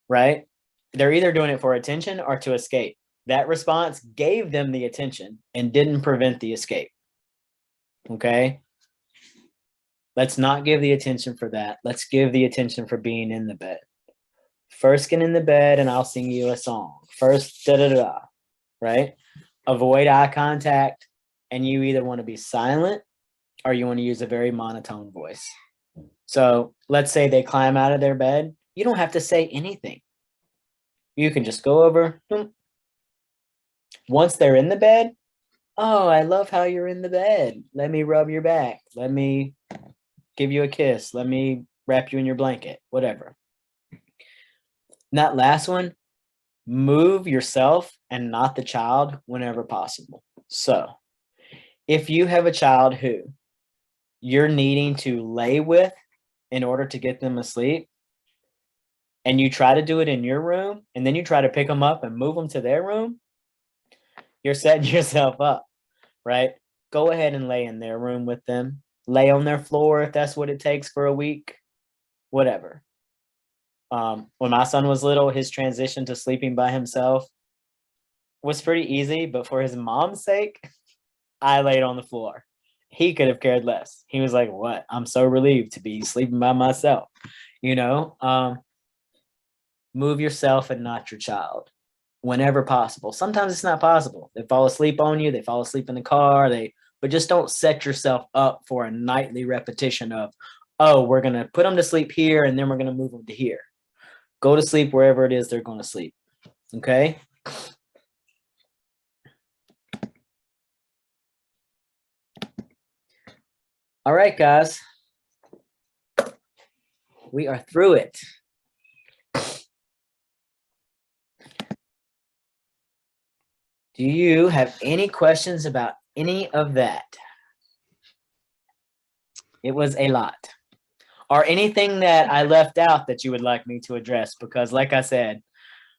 right? They're either doing it for attention or to escape. That response gave them the attention and didn't prevent the escape. Okay? Let's not give the attention for that. Let's give the attention for being in the bed. First get in the bed and I'll sing you a song. First, da-da-da, right? Avoid eye contact, and you either want to be silent or you want to use a very monotone voice. So let's say they climb out of their bed. You don't have to say anything. You can just go over. Once they're in the bed, oh, I love how you're in the bed. Let me rub your back. Let me give you a kiss. Let me wrap you in your blanket, whatever. And that last one, move yourself and not the child whenever possible. So if you have a child who you're needing to lay with in order to get them asleep, and you try to do it in your room, and then you try to pick them up and move them to their room, you're setting yourself up, right? Go ahead and lay in their room with them. Lay on their floor if that's what it takes for a week, whatever. When my son was little, his transition to sleeping by himself was pretty easy, but for his mom's sake, I laid on the floor. He could have cared less. He was like, what? I'm so relieved to be sleeping by myself, Move yourself and not your child whenever possible. Sometimes it's not possible. They fall asleep on you. They fall asleep in the car. But just don't set yourself up for a nightly repetition of, oh, we're going to put them to sleep here and then we're going to move them to here. Go to sleep wherever it is they're going to sleep. Okay? All right, guys. We are through it. Do you have any questions about any of that? It was a lot. Or anything that I left out that you would like me to address? Because like I said,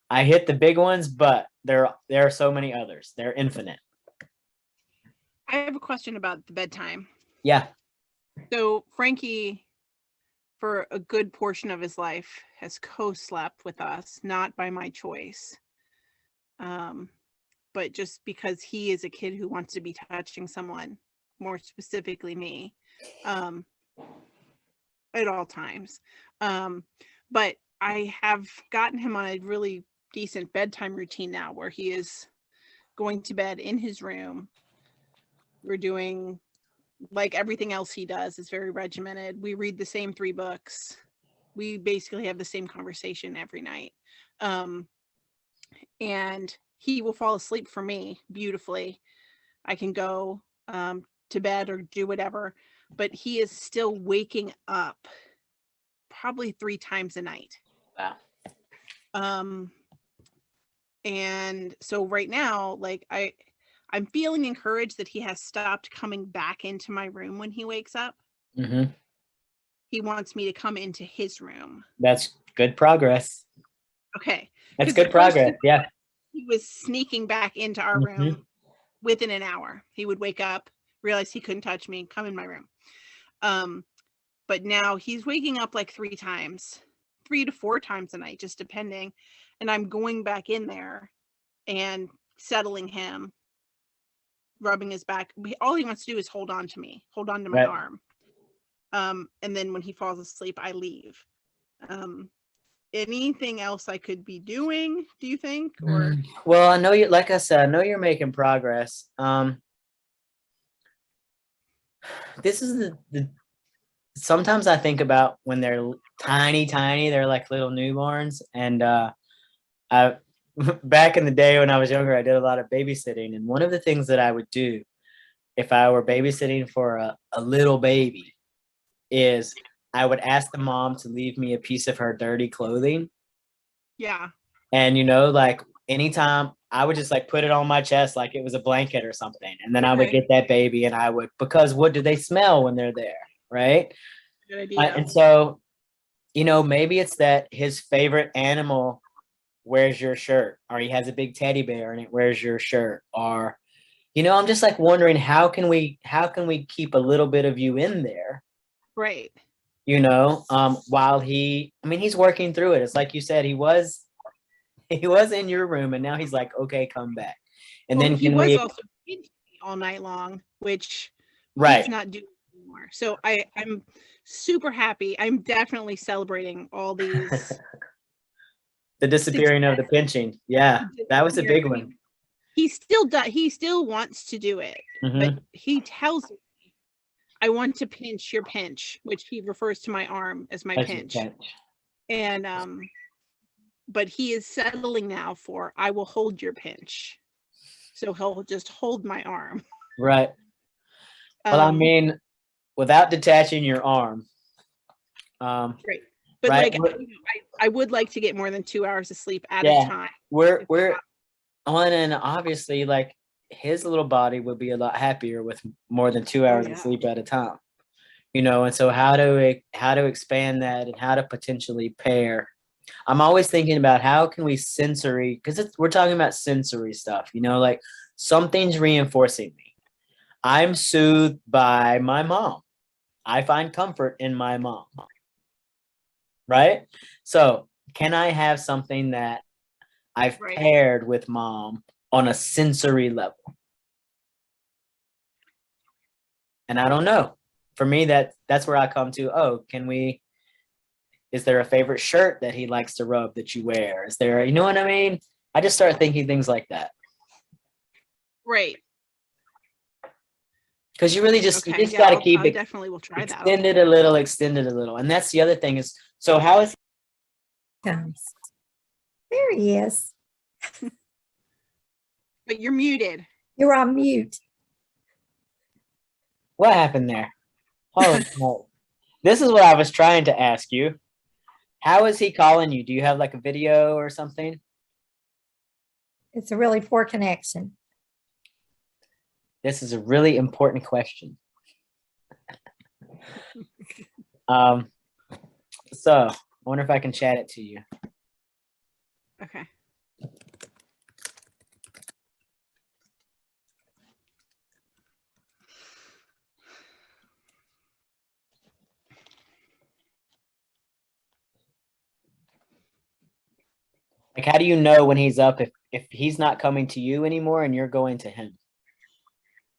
I hit the big ones, but there are so many others. They're infinite. I have a question about the bedtime. Yeah. So Frankie, for a good portion of his life, has co-slept with us, not by my choice. But just because he is a kid who wants to be touching someone, more specifically me, at all times. But I have gotten him on a really decent bedtime routine now where he is going to bed in his room. We're doing, like everything else he does, is very regimented. We read the same 3 books. We basically have the same conversation every night. And he will fall asleep for me beautifully. I can go to bed or do whatever, but he is still waking up probably 3 times a night. Wow. And so right now, like I'm feeling encouraged that he has stopped coming back into my room when he wakes up. Mm-hmm. He wants me to come into his room. That's good progress. Okay. That's good progress. Yeah. He was sneaking back into our room within an hour. He would wake up, realize he couldn't touch me, come in my room. But now he's waking up like 3 to 4 times a night, just depending. And I'm going back in there and settling him, rubbing his back. All he wants to do is hold on to me, hold on to my Right. arm. And then when he falls asleep, I leave. Anything else I could be doing, do you think? Or Well, I know you, like I said, I know you're making progress. This is the sometimes I think about when they're tiny, they're like little newborns. And I back in the day when I was younger, I did a lot of babysitting. And one of the things that I would do if I were babysitting for a little baby is I would ask the mom to leave me a piece of her dirty clothing. yeah. And, you know, like anytime I would just like put it on my chest like it was a blanket or something. And then I would Okay. get that baby and I would, because what do they smell when they're there? Right. Good idea. And so, you know, maybe it's that his favorite animal wears your shirt, or he has a big teddy bear and it wears your shirt, or, you know, I'm just like wondering how can we keep a little bit of you in there, Right. you know, while he's working through it. It's like you said, he was in your room and now he's like, okay, come back. And Well, then he can was we, also pinching me all night long, which right. he's not doing anymore. So I'm super happy. I'm definitely celebrating all these. The disappearing of the pinching. Yeah, that was a big one. He still wants to do it, but he tells me, I want to pinch your pinch, which he refers to my arm as my pinch. And but he is settling now for I will hold your pinch. So he'll just hold my arm. Right. Well, I mean, without detaching your arm. Right. But right? like, I would like to get more than 2 hours of sleep at a time. We're on, and obviously, like his little body would be a lot happier with more than 2 hours of sleep at a time. You know, and so how to expand that and how to potentially pair. I'm always thinking about how can we sensory, because we're talking about sensory stuff. You know, like something's reinforcing me. I'm soothed by my mom. I find comfort in my mom. Right? So can I have something that I've paired with mom on a sensory level? And I don't know. For me, that's where I come to, oh, is there a favorite shirt that he likes to rub that you wear? Is there, you know what I mean? I just start thinking things like that. Right. Because you really just got to keep it. Definitely will try that. Extend it a little. And that's the other thing is, so how is Comes. There he is. But you're muted. You're on mute. What happened there? Oh, no. This is what I was trying to ask you. How is he calling you? Do you have like a video or something? It's a really poor connection. This is a really important question. So I wonder if I can chat it to you. Okay. Like, how do you know when he's up if he's not coming to you anymore and you're going to him?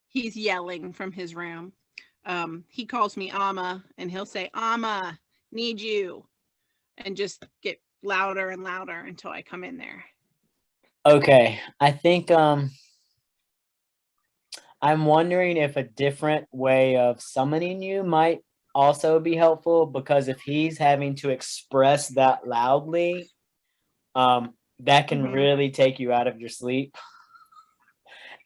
He's yelling from his room. He calls me Amma, and he'll say, Amma, need you, and just get louder and louder until I come in there. Okay, I think I'm wondering if a different way of summoning you might also be helpful, because if he's having to express that loudly, that can really take you out of your sleep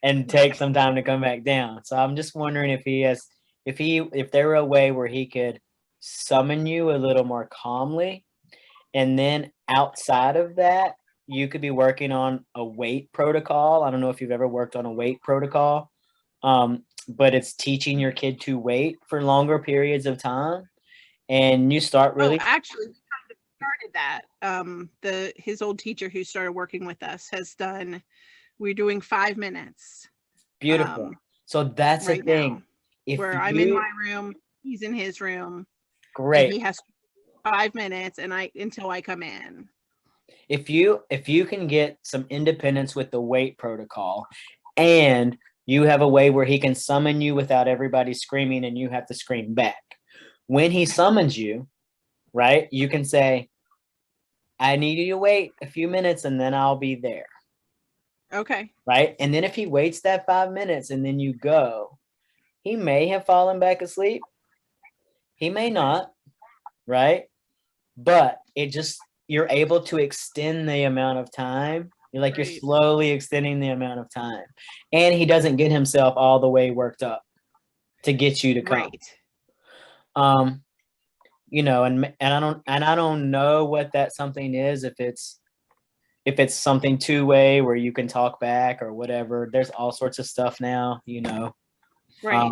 and take some time to come back down. So I'm just wondering if there were a way where he could summon you a little more calmly, and then outside of that, you could be working on a weight protocol. I don't know if you've ever worked on a weight protocol, but it's teaching your kid to wait for longer periods of time, and you start really. Oh, actually, we kind of started that. His old teacher who started working with us has done. We're doing 5 minutes. Beautiful. So that's the thing. Now, where I'm in my room He's in his room. And Great. he has 5 minutes until I come in. If you can get some independence with the wait protocol, and you have a way where he can summon you without everybody screaming and you have to scream back. When he summons you, right, you can say, I need you to wait a few minutes and then I'll be there. Okay. Right. And then if he waits that 5 minutes and then you go, he may have fallen back asleep. He may not. Right. But you're able to extend the amount of time. You're Right. slowly extending the amount of time. And he doesn't get himself all the way worked up to get you to come. Right. And I don't know what that something is, if it's something two-way where you can talk back or whatever. There's all sorts of stuff now, Right.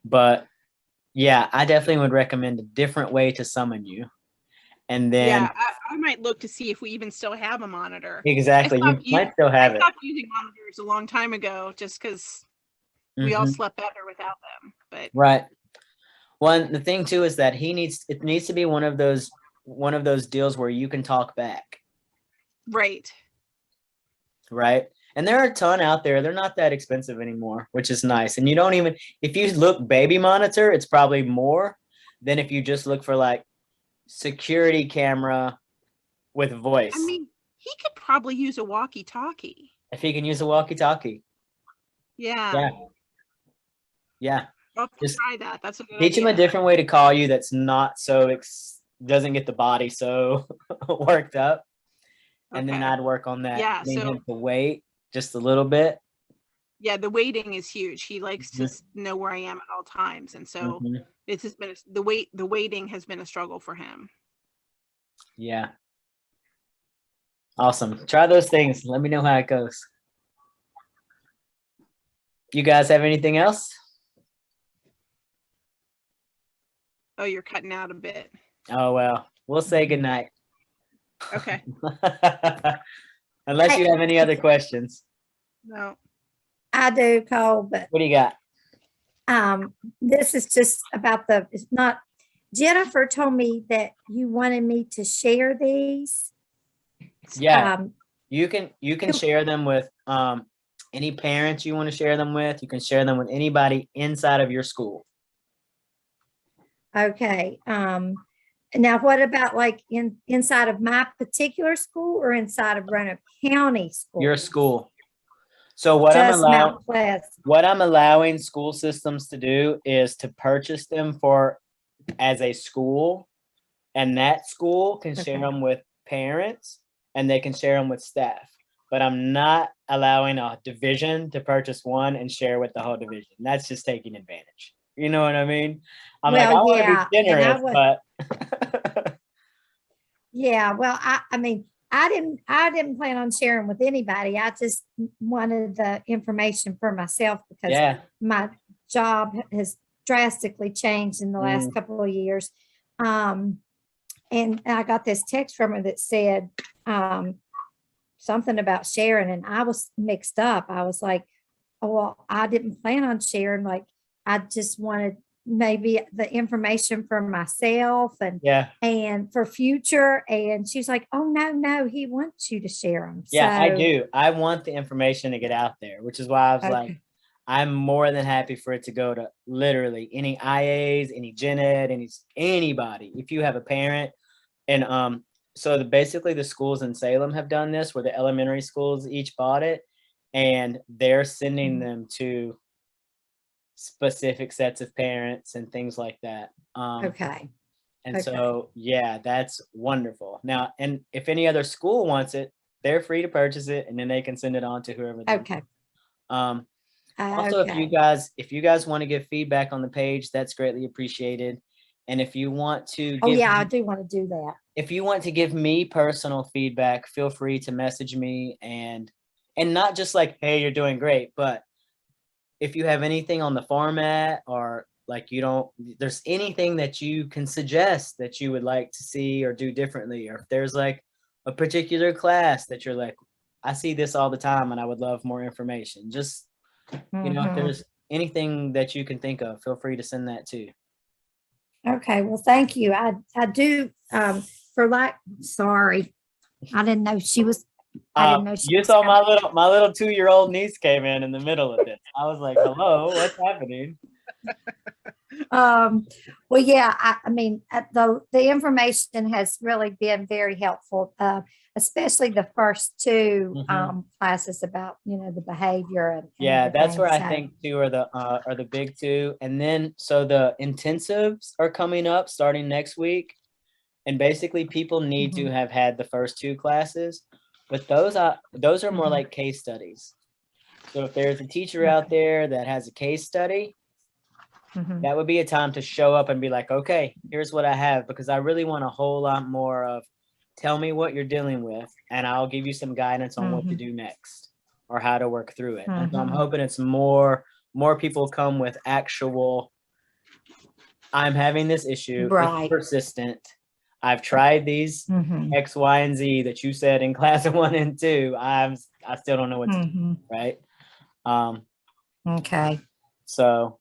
But yeah, I definitely would recommend a different way to summon you. And then Yeah, I might look to see if we even still have a monitor. exactly, you might still have I it. stopped using monitors a long time ago just because we all slept better without them. But Right. Well, the thing too is that it needs to be one of those deals where you can talk back. right. Right. And there are a ton out there. They're not that expensive anymore, which is nice. And you don't even, if you look baby monitor, it's probably more than if you just look for like security camera with voice. I mean, he could probably use a walkie-talkie. If he can use a walkie-talkie. Yeah. Yeah. I'll have to Just try that. That's a good teach him a idea. different way to call you that's not so doesn't get the body so worked up. And then Okay. I'd work on that. Yeah, Getting so- him to wait just a little bit. Yeah, the waiting is huge. He likes to know where I am at all times, and so Mhm. it's just been the waiting has been a struggle for him. Yeah. Awesome. Try those things. Let me know how it goes. You guys have anything else? Oh, you're cutting out a bit. Oh, well, we'll say goodnight. Okay. Unless you have any other questions. No. I do, Cole, but What do you got? this is just about it's not, Jennifer told me that you wanted me to share these. Yeah. You can share them with any parents you want to share them with. You can share them with anybody inside of your school. Okay. Now what about like inside of my particular school or inside of Roanoke County School? Your school. So what Just Mount Pleasant. what I'm allowing school systems to do is to purchase them as a school, and that school can share them with parents and they can share them with staff. But I'm not allowing a division to purchase one and share with the whole division. That's just taking advantage. You know what I mean? I want to be generous, but yeah, well, I mean, I didn't plan on sharing with anybody. I just wanted the information for myself because my job has drastically changed in the last couple of years. And I got this text from her that said something about sharing, and I was mixed up. I was like, oh, well, I didn't plan on sharing. Like, I just wanted maybe the information for myself and for future. And she's like, oh, no, he wants you to share them. Yeah, so, I do. I want the information to get out there, which is why I was like, I'm more than happy for it to go to literally any IAs, any gen ed, anybody. If you have a parent, and so basically the schools in Salem have done this, where the elementary schools each bought it, and they're sending them to specific sets of parents and things like that. So, yeah, that's wonderful. Now, and if any other school wants it, they're free to purchase it, and then they can send it on to whoever they want. Also, if you guys want to give feedback on the page, that's greatly appreciated. And if you want to I do want to do that. If you want to give me personal feedback, feel free to message me, and not just like, hey, you're doing great, but if you have anything on the format, or like there's anything that you can suggest that you would like to see or do differently, or if there's like a particular class that you're like, I see this all the time and I would love more information. Just, if there's anything that you can think of, feel free to send that too. Okay, well, thank you. I do, sorry, I didn't know she was, I didn't know she You was saw coming. my little 2-year-old niece came in the middle of this. I was like, hello, what's happening? Well, yeah, I mean, the information has really been very helpful, especially the first two Mhm. classes about, the behavior and Yeah, that's everything. where I So, think two are the big two. And then so the intensives are coming up starting next week. And basically people need to mhm, have had the first two classes, but those are more mhm, like case studies. So if there's a teacher out there that has a case study, mhm, that would be a time to show up and be like, okay, here's what I have, because I really want a whole lot more of tell me what you're dealing with and I'll give you some guidance on what to mhm, do next or how to work through it. And so I'm mhm. hoping it's more people come with actual, I'm having this issue, it's Right. persistent. I've tried these Mhm, X, Y, and Z that you said in class 1 and 2. I still don't know what to do, mhm. right? Um, Okay. so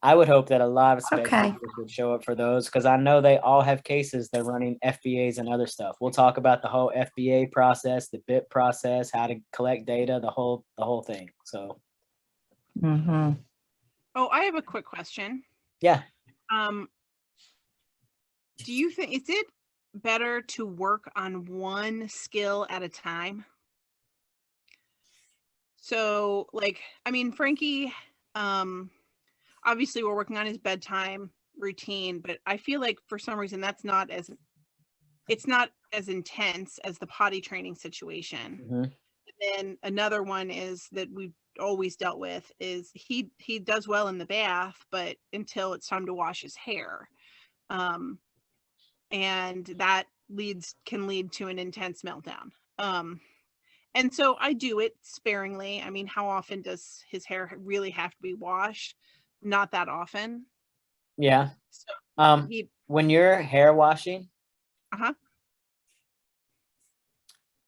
I would hope that a lot of sped Okay. teachers would show up for those, because I know they all have cases. They're running FBAs and other stuff. We'll talk about the whole FBA process, the BIP process, how to collect data, the whole thing. So Mhm. Oh, I have a quick question. yeah, Do you think, is it better to work on one skill at a time? So, like, I mean, Frankie, um, obviously we're working on his bedtime routine, but I feel like for some reason it's not as intense as the potty training situation. mhm, Then another one is that we've always dealt with is he does well in the bath, but until it's time to wash his hair. Um, and that can lead to an intense meltdown. And so I do it sparingly. I mean, how often does his hair really have to be washed? Not that often. yeah. So Um, he, when you're hair washing, uh-huh.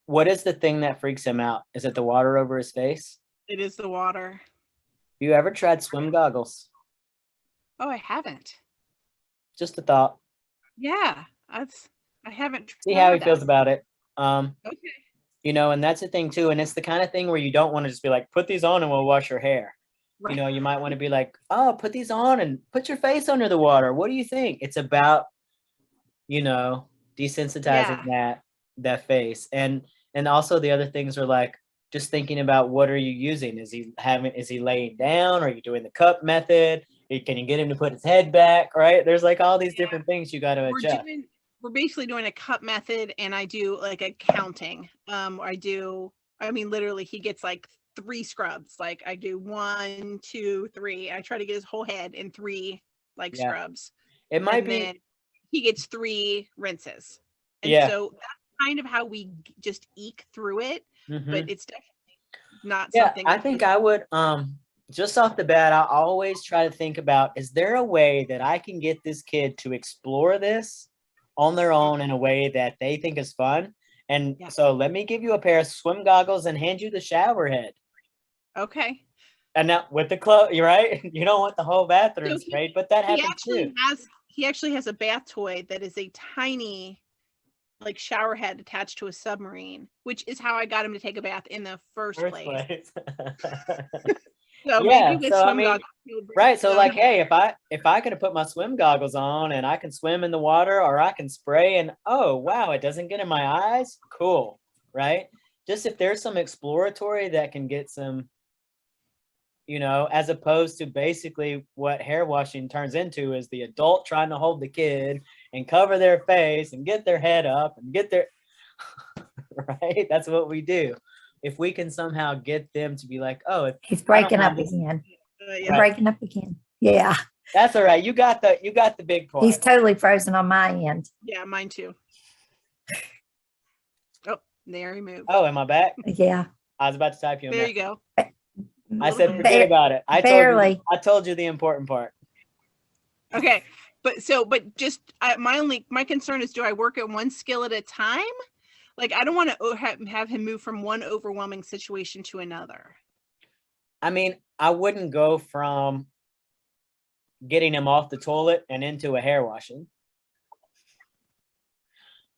what is the thing that freaks him out? Is it the water over his face? It is the water. You ever tried swim goggles? Oh, I haven't. Just a thought. Yeah, I haven't See how he tried that. feels about it. Okay. And that's the thing too. And it's the kind of thing where you don't want to just be like, put these on and we'll wash your hair. Right. You might want to be like, oh, put these on and put your face under the water. What do you think? It's about, desensitizing Yeah. that face. And also the other things are like just thinking about what are you using? Is he laying down? Are you doing the cup method? Can you get him to put his head back? Right? There's like all these different things you got to adjust. We're basically doing a cup method, and I do like a counting. I mean, literally he gets like 3 scrubs. Like I do 1, 2, 3. I try to get his whole head in 3 like Yeah. scrubs. It might And be, then he gets 3 rinses. And yeah. so that's kind of how we just eke through it, Mhm. but it's definitely not Yeah, something I that think I would, just off the bat, I always try to think about, is there a way that I can get this kid to explore this on their own in a way that they think is fun? And Yeah. so let me give you a pair of swim goggles and hand you the shower head. Okay. And now with the clothes, you're right. You don't want the whole bathroom So sprayed, but that happens too. he actually has a bath toy that is a tiny like shower head attached to a submarine, which is how I got him to take a bath in the first First place. place. So maybe Yeah, with so I swim mean, goggles, right. So like, hey, if I could have put my swim goggles on and I can swim in the water or I can spray and oh wow, it doesn't get in my eyes. Cool. Right. Just if there's some exploratory that can get some, as opposed to basically what hair washing turns into is the adult trying to hold the kid and cover their face and get their head up and get their right. That's what we do. If we can somehow get them to be like, oh, He's I don't breaking have up this. again. yeah. Breaking up again. Yeah, That's all right. You got the big part. he's totally frozen on my end. Yeah, mine too. Oh, there he moved. Oh, am I back? Yeah. I was about to type you a There you message. go. I said, bit. forget about it. Barely. I told you the important part. Okay, but just my concern is, do I work at one skill at a time? Like I don't want to have him move from one overwhelming situation to another. I mean, I wouldn't go from getting him off the toilet and into a hair washing.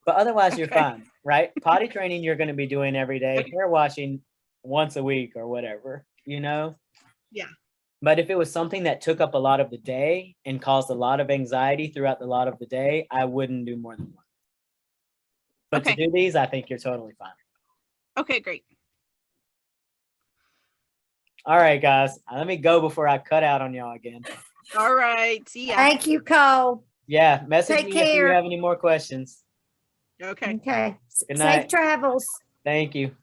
But otherwise, you're Okay. fine, right? Potty training, you're going to be doing every day. Okay. Hair washing once a week or whatever, you know? Yeah. But if it was something that took up a lot of the day and caused a lot of anxiety throughout the lot of the day, I wouldn't do more than one. But Okay. to do these, I think you're totally fine. Okay, great. All right, guys. Let me go before I cut out on y'all again. All right. See ya. Thank you, Cole. Yeah, message Take me if you care. have any more questions. Okay. Okay. Good Safe night. travels. Thank you.